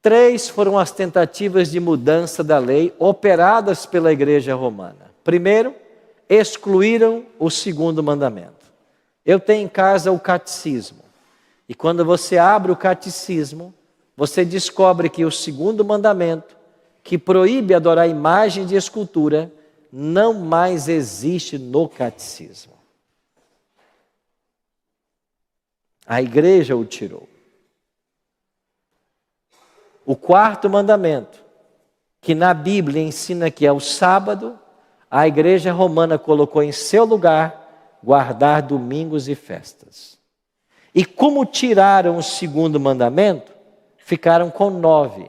3 foram as tentativas de mudança da lei operadas pela Igreja Romana. Primeiro, excluíram o 2º mandamento. Eu tenho em casa o catecismo. E quando você abre o catecismo, você descobre que o 2º mandamento, que proíbe adorar imagem de escultura, não mais existe no catecismo. A igreja o tirou. O 4º mandamento, que na Bíblia ensina que é o sábado, a igreja romana colocou em seu lugar guardar domingos e festas. E como tiraram o 2º mandamento, ficaram com 9.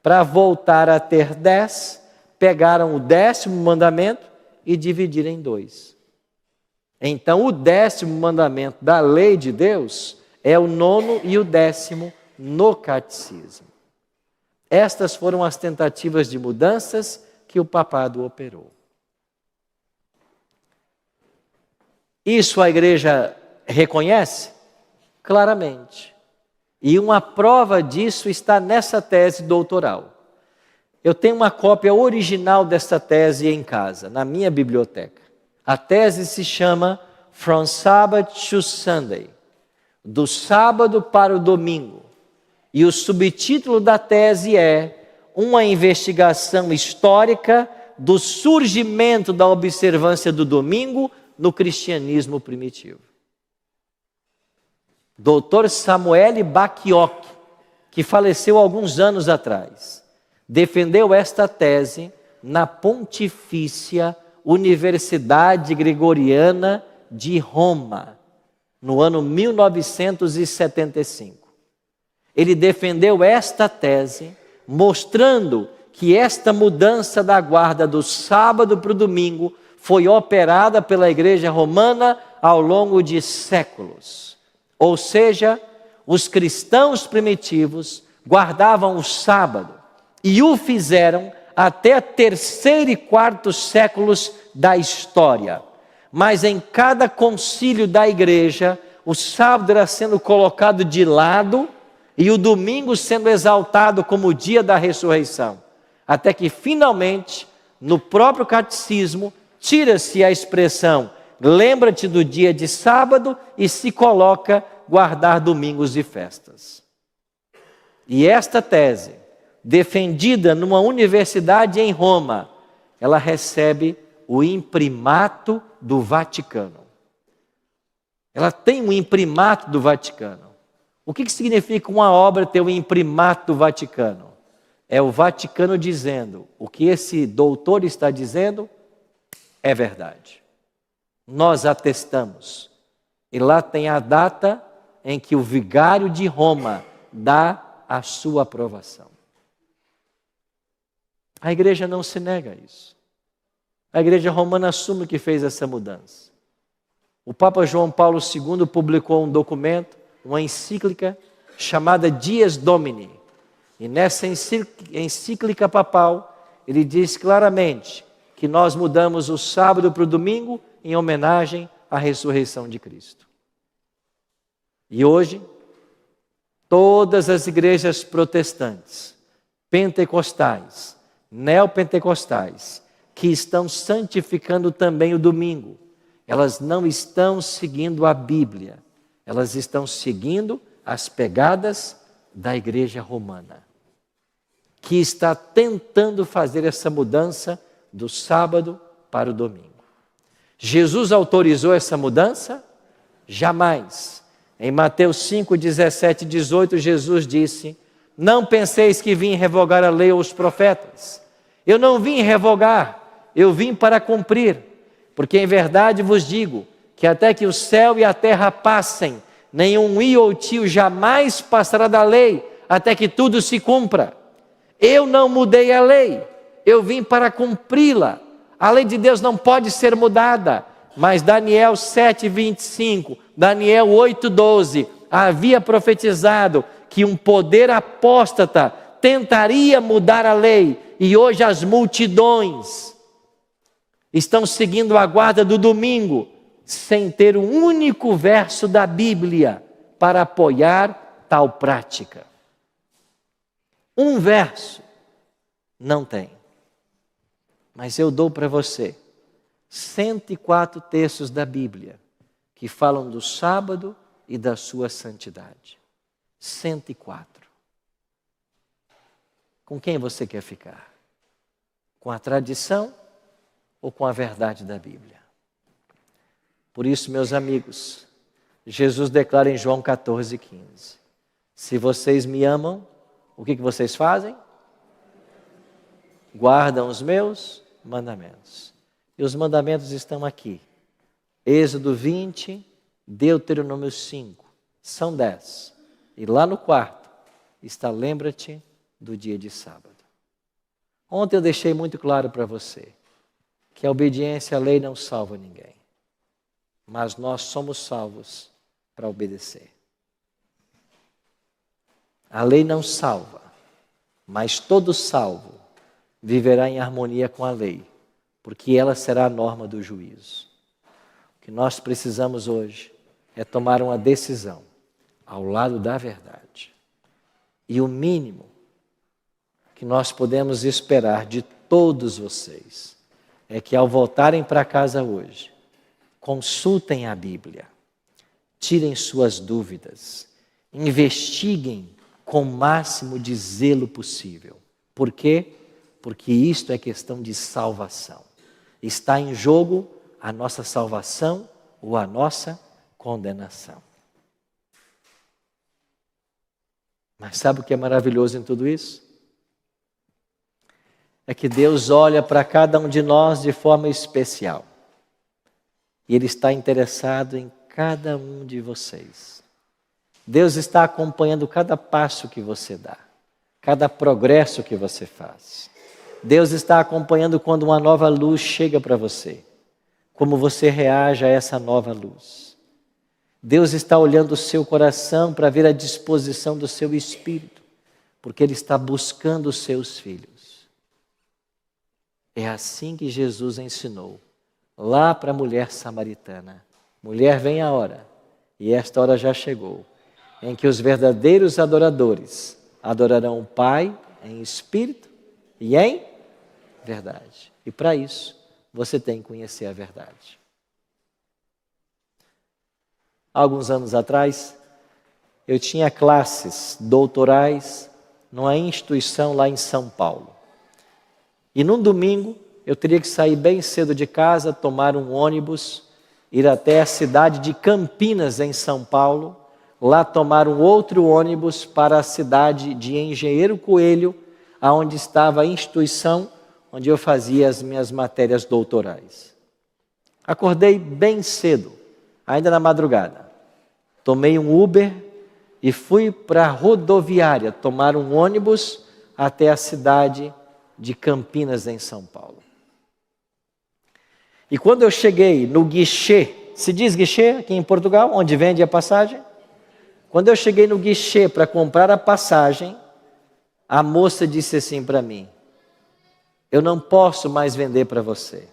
Para voltar a ter 10, pegaram o 10º mandamento e dividiram em 2. Então, o 10º mandamento da lei de Deus é o 9º e o 10º no catecismo. Estas foram as tentativas de mudanças que o papado operou. Isso a igreja reconhece? Claramente. E uma prova disso está nessa tese doutoral. Eu tenho uma cópia original dessa tese em casa, na minha biblioteca. A tese se chama From Sabbath to Sunday, do sábado para o domingo. E o subtítulo da tese é uma investigação histórica do surgimento da observância do domingo no cristianismo primitivo. Dr. Samuel Bacchiocchi, que faleceu alguns anos atrás, defendeu esta tese na Pontifícia Universidade Gregoriana de Roma, no ano 1975. Ele defendeu esta tese, mostrando que esta mudança da guarda do sábado para o domingo foi operada pela Igreja Romana ao longo de séculos. Ou seja, os cristãos primitivos guardavam o sábado e o fizeram até 3º e 4º séculos da história. Mas em cada concílio da igreja, o sábado era sendo colocado de lado e o domingo sendo exaltado como o dia da ressurreição. Até que finalmente, no próprio catecismo, tira-se a expressão lembra-te do dia de sábado e se coloca guardar domingos e festas. E esta tese, defendida numa universidade em Roma, ela recebe o imprimato do Vaticano. Ela tem um imprimato do Vaticano. O que significa uma obra ter um imprimato do Vaticano? É o Vaticano dizendo, o que esse doutor está dizendo é verdade. Nós atestamos. E lá tem a data em que o vigário de Roma dá a sua aprovação. A igreja não se nega a isso. A igreja romana assume que fez essa mudança. O Papa João Paulo II publicou um documento, uma encíclica chamada Dies Domini. E nessa encíclica papal, ele diz claramente que nós mudamos o sábado para o domingo em homenagem à ressurreição de Cristo. E hoje, todas as igrejas protestantes, pentecostais, neopentecostais, que estão santificando também o domingo, elas não estão seguindo a Bíblia, elas estão seguindo as pegadas da igreja romana, que está tentando fazer essa mudança do sábado para o domingo. Jesus autorizou essa mudança? Jamais. Em Mateus 5, 17 e 18, Jesus disse: não penseis que vim revogar a lei ou os profetas. Eu não vim revogar, eu vim para cumprir. Porque em verdade vos digo que até que o céu e a terra passem, nenhum i ou tio jamais passará da lei, até que tudo se cumpra. Eu não mudei a lei, eu vim para cumpri-la. A lei de Deus não pode ser mudada. Mas Daniel 7:25, Daniel 8:12, havia profetizado que um poder apóstata tentaria mudar a lei. E hoje as multidões estão seguindo a guarda do domingo, sem ter um único verso da Bíblia para apoiar tal prática. Um verso não tem. Mas eu dou para você 104 textos da Bíblia que falam do sábado e da sua santidade. 104. Com quem você quer ficar? Com a tradição ou com a verdade da Bíblia? Por isso, meus amigos, Jesus declara em João 14:15: se vocês me amam, o que vocês fazem? Guardam os meus mandamentos. E os mandamentos estão aqui. Êxodo 20, Deuteronômio 5. São 10. E lá no quarto está: lembra-te do dia de sábado. Ontem eu deixei muito claro para você que a obediência à lei não salva ninguém. Mas nós somos salvos para obedecer. A lei não salva, mas todo salvo viverá em harmonia com a lei, porque ela será a norma do juízo. O que nós precisamos hoje é tomar uma decisão ao lado da verdade. E o mínimo que nós podemos esperar de todos vocês é que, ao voltarem para casa hoje, consultem a Bíblia, tirem suas dúvidas, investiguem com o máximo de zelo possível. Por quê? Porque isto é questão de salvação. Está em jogo a nossa salvação ou a nossa condenação. Mas sabe o que é maravilhoso em tudo isso? É que Deus olha para cada um de nós de forma especial. E Ele está interessado em cada um de vocês. Deus está acompanhando cada passo que você dá, cada progresso que você faz. Deus está acompanhando quando uma nova luz chega para você, como você reage a essa nova luz. Deus está olhando o seu coração para ver a disposição do seu espírito, porque Ele está buscando os seus filhos. É assim que Jesus ensinou lá para a mulher samaritana: mulher, vem a hora, e esta hora já chegou, em que os verdadeiros adoradores adorarão o Pai em espírito e em verdade. E para isso, você tem que conhecer a verdade. Alguns anos atrás, eu tinha classes doutorais numa instituição lá em São Paulo. E num domingo, eu teria que sair bem cedo de casa, tomar um ônibus, ir até a cidade de Campinas, em São Paulo, lá tomar um outro ônibus para a cidade de Engenheiro Coelho, aonde estava a instituição onde eu fazia as minhas matérias doutorais. Acordei bem cedo, ainda na madrugada. Tomei um Uber e fui para a rodoviária tomar um ônibus até a cidade de Campinas, em São Paulo. E quando eu cheguei no guichê, se diz guichê aqui em Portugal, onde vende a passagem? Quando eu cheguei no guichê para comprar a passagem, a moça disse assim para mim: eu não posso mais vender para você,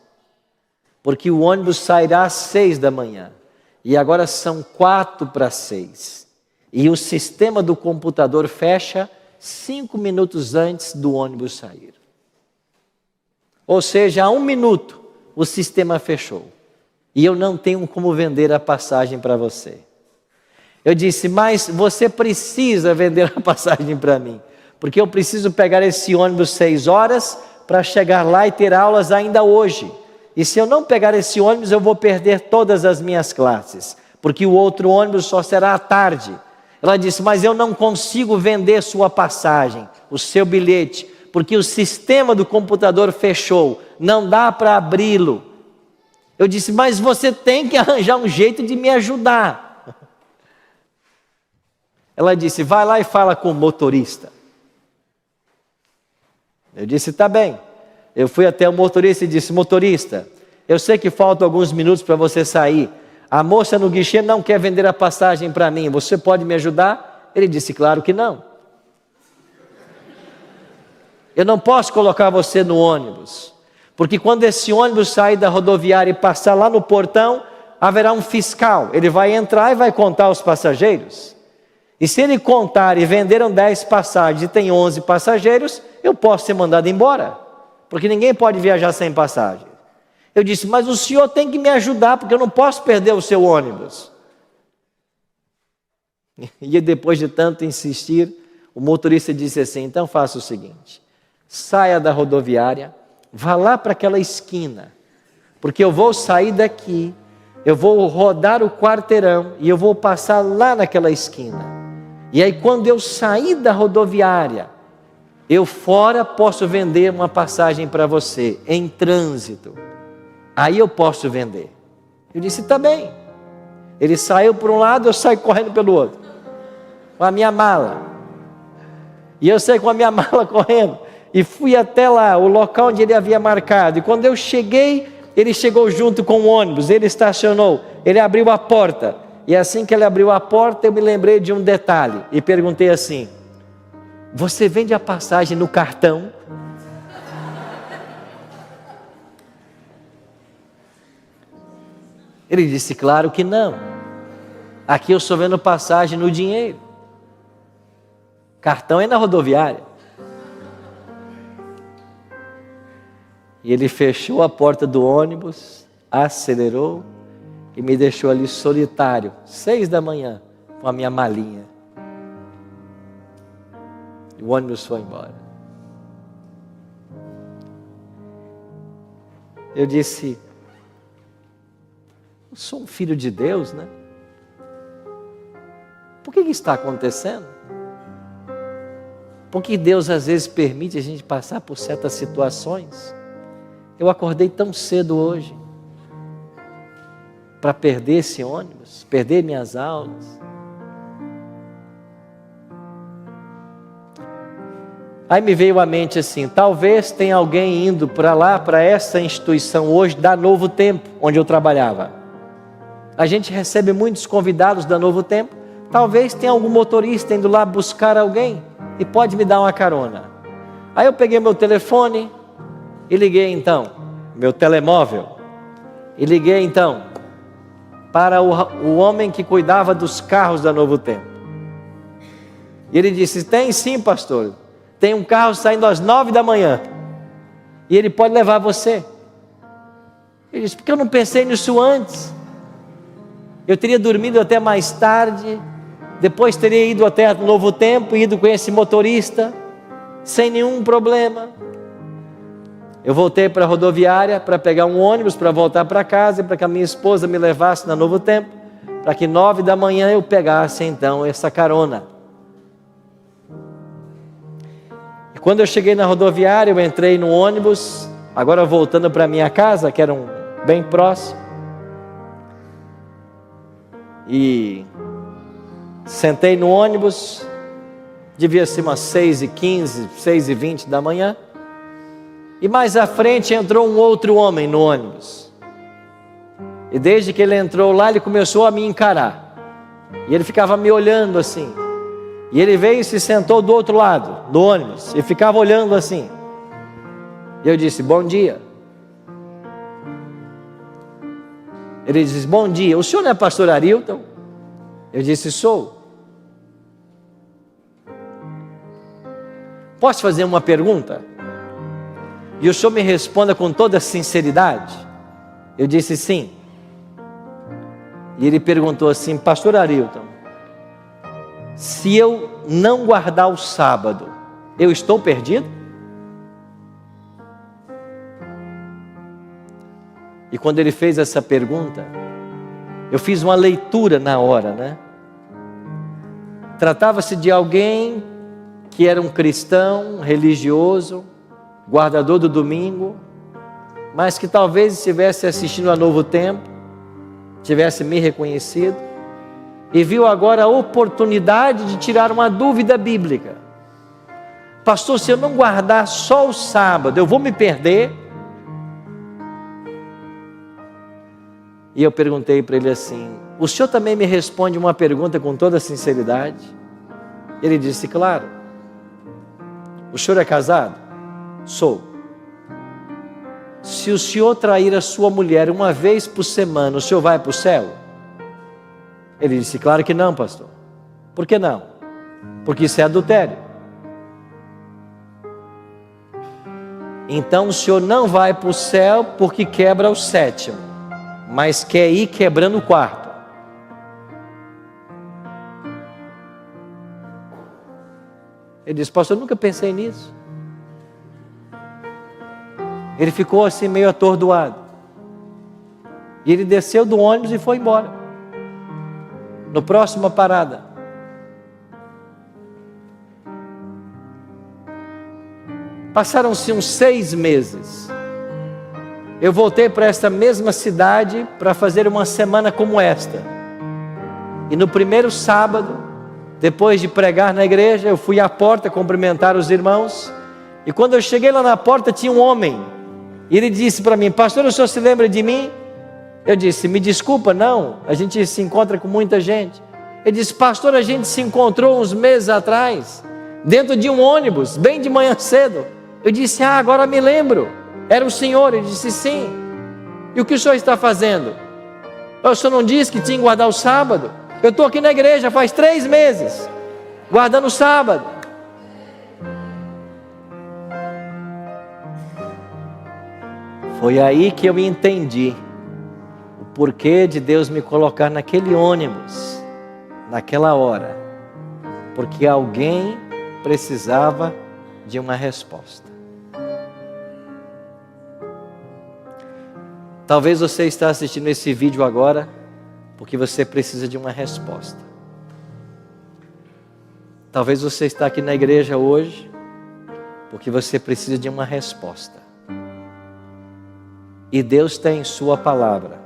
porque o ônibus sairá às 6 da manhã, e agora são 4:45, e o sistema do computador fecha 5 minutos antes do ônibus sair. Ou seja, há 1 minuto o sistema fechou, e eu não tenho como vender a passagem para você. Eu disse: mas você precisa vender a passagem para mim, porque eu preciso pegar esse ônibus 6 horas para chegar lá e ter aulas ainda hoje. E se eu não pegar esse ônibus, eu vou perder todas as minhas classes, porque o outro ônibus só será à tarde. Ela disse: mas eu não consigo vender sua passagem, o seu bilhete, porque o sistema do computador fechou, não dá para abri-lo. Eu disse: mas você tem que arranjar um jeito de me ajudar. Ela disse: vai lá e fala com o motorista. Eu disse: tá bem. Eu fui até o motorista e disse: motorista, eu sei que faltam alguns minutos para você sair. A moça no guichê não quer vender a passagem para mim. Você pode me ajudar? Ele disse: claro que não. Eu não posso colocar você no ônibus, porque quando esse ônibus sair da rodoviária e passar lá no portão, haverá um fiscal. Ele vai entrar e vai contar os passageiros. E se ele contar e venderam 10 passagens e tem 11 passageiros, eu posso ser mandado embora, porque ninguém pode viajar sem passagem. Eu disse: mas o senhor tem que me ajudar, porque eu não posso perder o seu ônibus. E depois de tanto insistir, o motorista disse assim: então faça o seguinte, saia da rodoviária, vá lá para aquela esquina, porque eu vou sair daqui, eu vou rodar o quarteirão e eu vou passar lá naquela esquina. E aí quando eu sair da rodoviária, eu fora posso vender uma passagem para você, em trânsito. Aí eu posso vender. Eu disse: tá bem. Ele saiu por um lado, eu saio correndo pelo outro, com a minha mala. E eu saí com a minha mala correndo, e fui até lá, o local onde ele havia marcado. E quando eu cheguei, ele chegou junto com o ônibus, ele estacionou, ele abriu a porta. E assim que ele abriu a porta, eu me lembrei de um detalhe, e perguntei assim: você vende a passagem no cartão? Ele disse: claro que não. Aqui eu só vendo passagem no dinheiro. Cartão é na rodoviária. E ele fechou a porta do ônibus, acelerou e me deixou ali solitário, 6 da manhã, com a minha malinha. E o ônibus foi embora. Eu disse: eu sou um filho de Deus, né? Por que está acontecendo? Porque Deus às vezes permite a gente passar por certas situações. Eu acordei tão cedo hoje para perder esse ônibus, perder minhas aulas. Aí me veio à mente assim: talvez tenha alguém indo para lá, para essa instituição hoje da Novo Tempo, onde eu trabalhava. A gente recebe muitos convidados da Novo Tempo. Talvez tenha algum motorista indo lá buscar alguém e pode me dar uma carona. Aí eu peguei meu telefone e liguei então, meu telemóvel, e liguei então para o homem que cuidava dos carros da Novo Tempo. E ele disse: tem sim, pastor, tem um carro saindo às 9 da manhã e ele pode levar você. Ele disse: porque eu não pensei nisso antes? Eu teria dormido até mais tarde, depois teria ido até o Novo Tempo, ido com esse motorista, sem nenhum problema. Eu voltei para a rodoviária para pegar um ônibus para voltar para casa e para que a minha esposa me levasse na Novo Tempo, para que 9 da manhã eu pegasse então essa carona. E quando eu cheguei na rodoviária, eu entrei no ônibus, agora voltando para minha casa, que era bem próximo, e sentei no ônibus, devia ser umas 6h15, 6h20 da manhã, e mais à frente entrou um outro homem no ônibus, e desde que ele entrou lá, ele começou a me encarar, e ele ficava me olhando assim, e ele veio e se sentou do outro lado do ônibus, e ficava olhando assim, e eu disse, bom dia. Ele disse, bom dia, o senhor não é pastor Arilton? Eu disse, sou. Posso fazer uma pergunta? E o senhor me responda com toda sinceridade? Eu disse, sim. E ele perguntou assim, pastor Arilton, se eu não guardar o sábado, eu estou perdido? E quando ele fez essa pergunta, eu fiz uma leitura na hora, né? Tratava-se de alguém que era um cristão, religioso, guardador do domingo, mas que talvez estivesse assistindo a Novo Tempo, tivesse me reconhecido, e viu agora a oportunidade de tirar uma dúvida bíblica. Pastor, se eu não guardar só o sábado, eu vou me perder? E eu perguntei para ele assim, o senhor também me responde uma pergunta com toda sinceridade? Ele disse, claro. O senhor é casado? Sou. Se o senhor trair a sua mulher uma vez por semana, o senhor vai para o céu? Ele disse, claro que não, pastor. Por que não? Porque isso é adultério. Então o senhor não vai para o céu porque quebra o sétimo, mas quer ir quebrando o quarto. Ele disse, pastor, eu nunca pensei nisso. Ele ficou assim meio atordoado. E ele desceu do ônibus e foi embora. No próxima parada. Passaram-se uns 6 meses. Eu voltei para esta mesma cidade para fazer uma semana como esta. E no primeiro sábado, depois de pregar na igreja, eu fui à porta cumprimentar os irmãos. E quando eu cheguei lá na porta, tinha um homem. E ele disse para mim, pastor, o senhor se lembra de mim? Eu disse, me desculpa, não. A gente se encontra com muita gente. Ele disse, pastor, a gente se encontrou uns meses atrás, dentro de um ônibus, bem de manhã cedo. Eu disse, agora me lembro. Era o senhor. Ele disse, sim. E o que o senhor está fazendo? O senhor não disse que tinha que guardar o sábado? Eu estou aqui na igreja faz 3 meses, guardando o sábado. Foi aí que eu entendi o porquê de Deus me colocar naquele ônibus, naquela hora. Porque alguém precisava de uma resposta. Talvez você está assistindo esse vídeo agora porque você precisa de uma resposta. Talvez você está aqui na igreja hoje porque você precisa de uma resposta. E Deus tem em sua palavra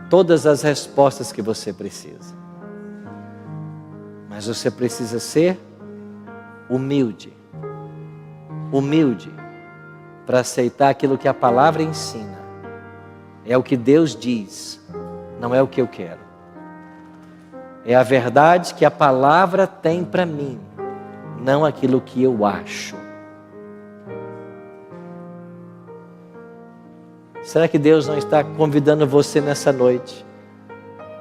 todas as respostas que você precisa. Mas você precisa ser humilde. Humilde para aceitar aquilo que a palavra ensina. É o que Deus diz, não é o que eu quero. É a verdade que a palavra tem para mim, não aquilo que eu acho. Será que Deus não está convidando você nessa noite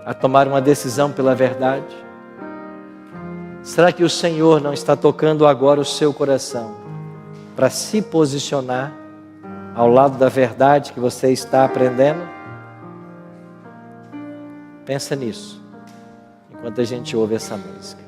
a tomar uma decisão pela verdade? Será que o Senhor não está tocando agora o seu coração para se posicionar ao lado da verdade que você está aprendendo? Pensa nisso, enquanto a gente ouve essa música.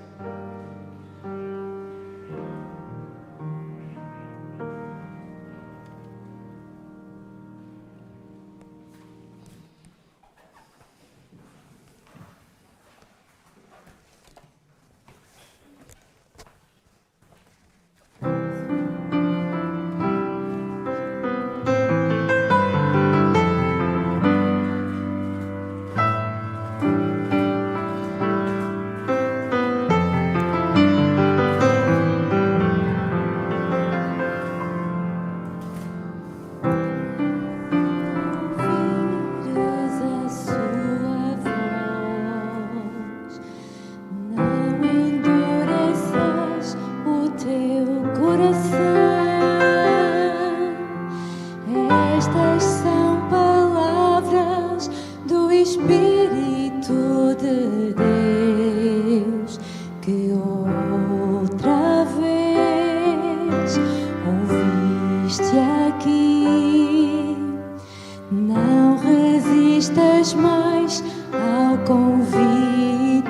convite.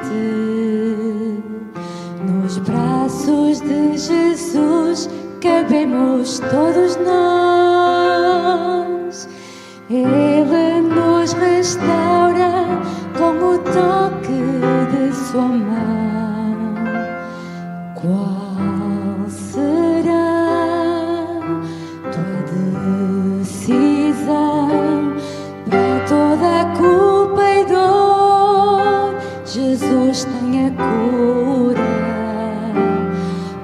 Nos braços de Jesus cabemos todos nós. Ele nos restaura com o toque de sua mão. Qual será tua decisão? Para toda a culpa e dor, Jesus tem a cura.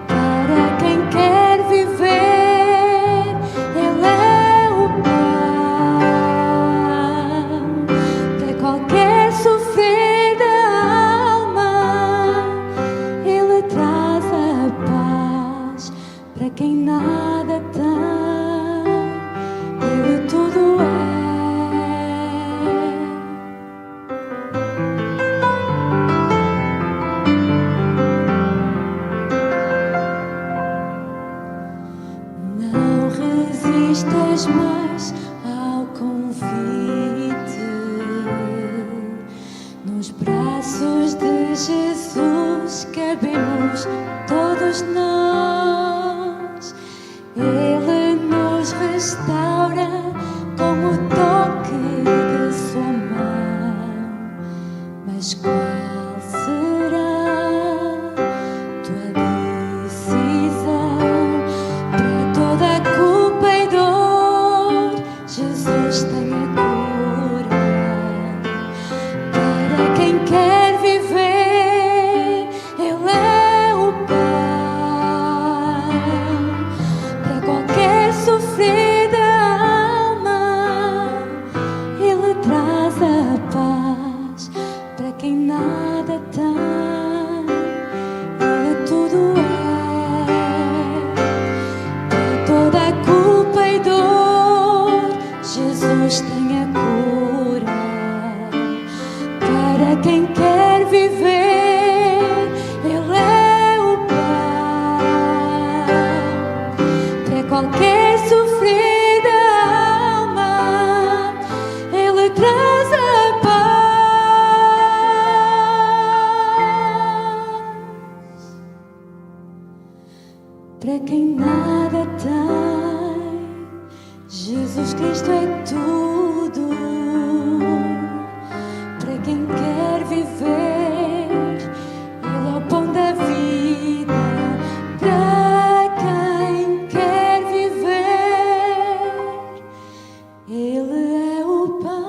Para quem quer viver, Ele é o pão. Para qualquer sofrer da alma, Ele traz a paz. Para quem nada tem, Ele tudo é. Não resistas mais ao convite. Nos braços de Jesus cabemos todos nós. Ele nos restaura com o toque de sua mão. Mas qual será tua decisão? Para toda a culpa e dor, Jesus tem a cura. Para quem quer viver, Ele é o pão. Para qualquer sofrer da alma, Ele traz a paz. Para quem nada tem, Ele tudo é. Para toda a culpa e dor, Jesus tem a cura. Para quem quer viver, Ele é o pão. Para qualquer sofrer da alma, Ele traz a paz. Para quem nada tem, Jesus Cristo é tudo. Para quem quer viver, Ele é o pão da vida. Para quem quer viver, Ele é o pão.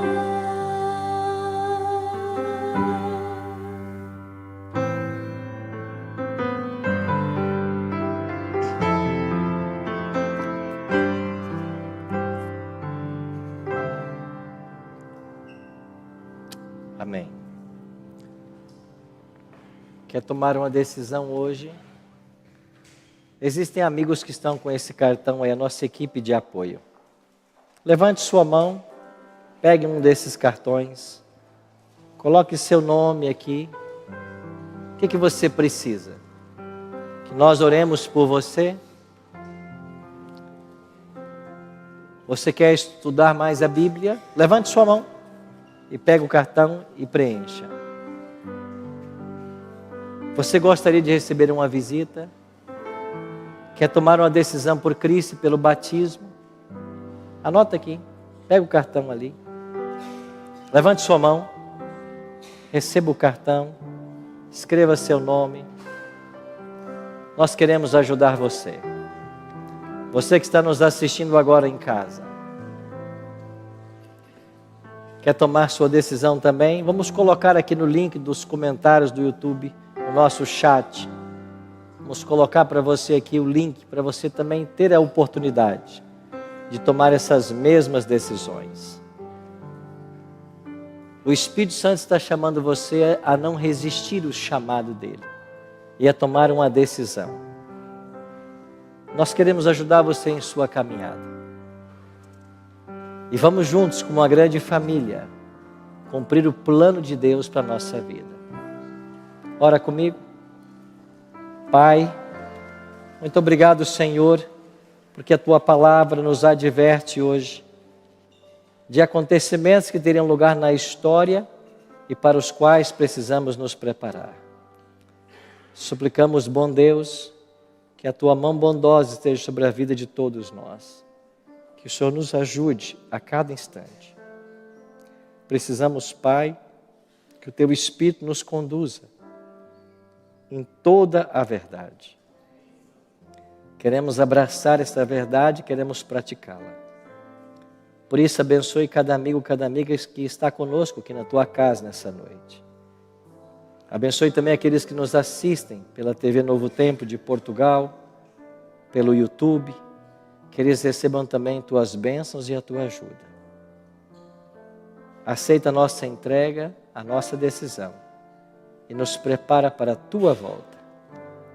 Amém. Quer tomar uma decisão hoje? Existem amigos que estão com esse cartão aí, a nossa equipe de apoio. Levante sua mão, pegue um desses cartões, coloque seu nome aqui. O que você precisa? Que nós oremos por você? Você quer estudar mais a Bíblia? Levante sua mão e pegue o cartão e preencha. Você gostaria de receber uma visita? Quer tomar uma decisão por Cristo e pelo batismo? Anota aqui, pega o cartão ali. Levante sua mão, receba o cartão, escreva seu nome. Nós queremos ajudar você. Você que está nos assistindo agora em casa. Quer tomar sua decisão também? Vamos colocar aqui no link dos comentários do YouTube, no nosso chat. Vamos colocar para você aqui o link, para você também ter a oportunidade de tomar essas mesmas decisões. O Espírito Santo está chamando você a não resistir ao chamado dele e a tomar uma decisão. Nós queremos ajudar você em sua caminhada. E vamos juntos, como uma grande família, cumprir o plano de Deus para a nossa vida. Ora comigo. Pai, muito obrigado, Senhor, porque a Tua palavra nos adverte hoje de acontecimentos que teriam lugar na história e para os quais precisamos nos preparar. Suplicamos, bom Deus, que a Tua mão bondosa esteja sobre a vida de todos nós. Que o Senhor nos ajude a cada instante. Precisamos, Pai, que o Teu Espírito nos conduza em toda a verdade. Queremos abraçar essa verdade, queremos praticá-la. Por isso, abençoe cada amigo, cada amiga que está conosco aqui na Tua casa nessa noite. Abençoe também aqueles que nos assistem pela TV Novo Tempo de Portugal, pelo YouTube, que eles recebam também Tuas bênçãos e a Tua ajuda. Aceita a nossa entrega, a nossa decisão e nos prepara para a Tua volta.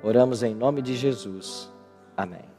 Oramos em nome de Jesus. Amém.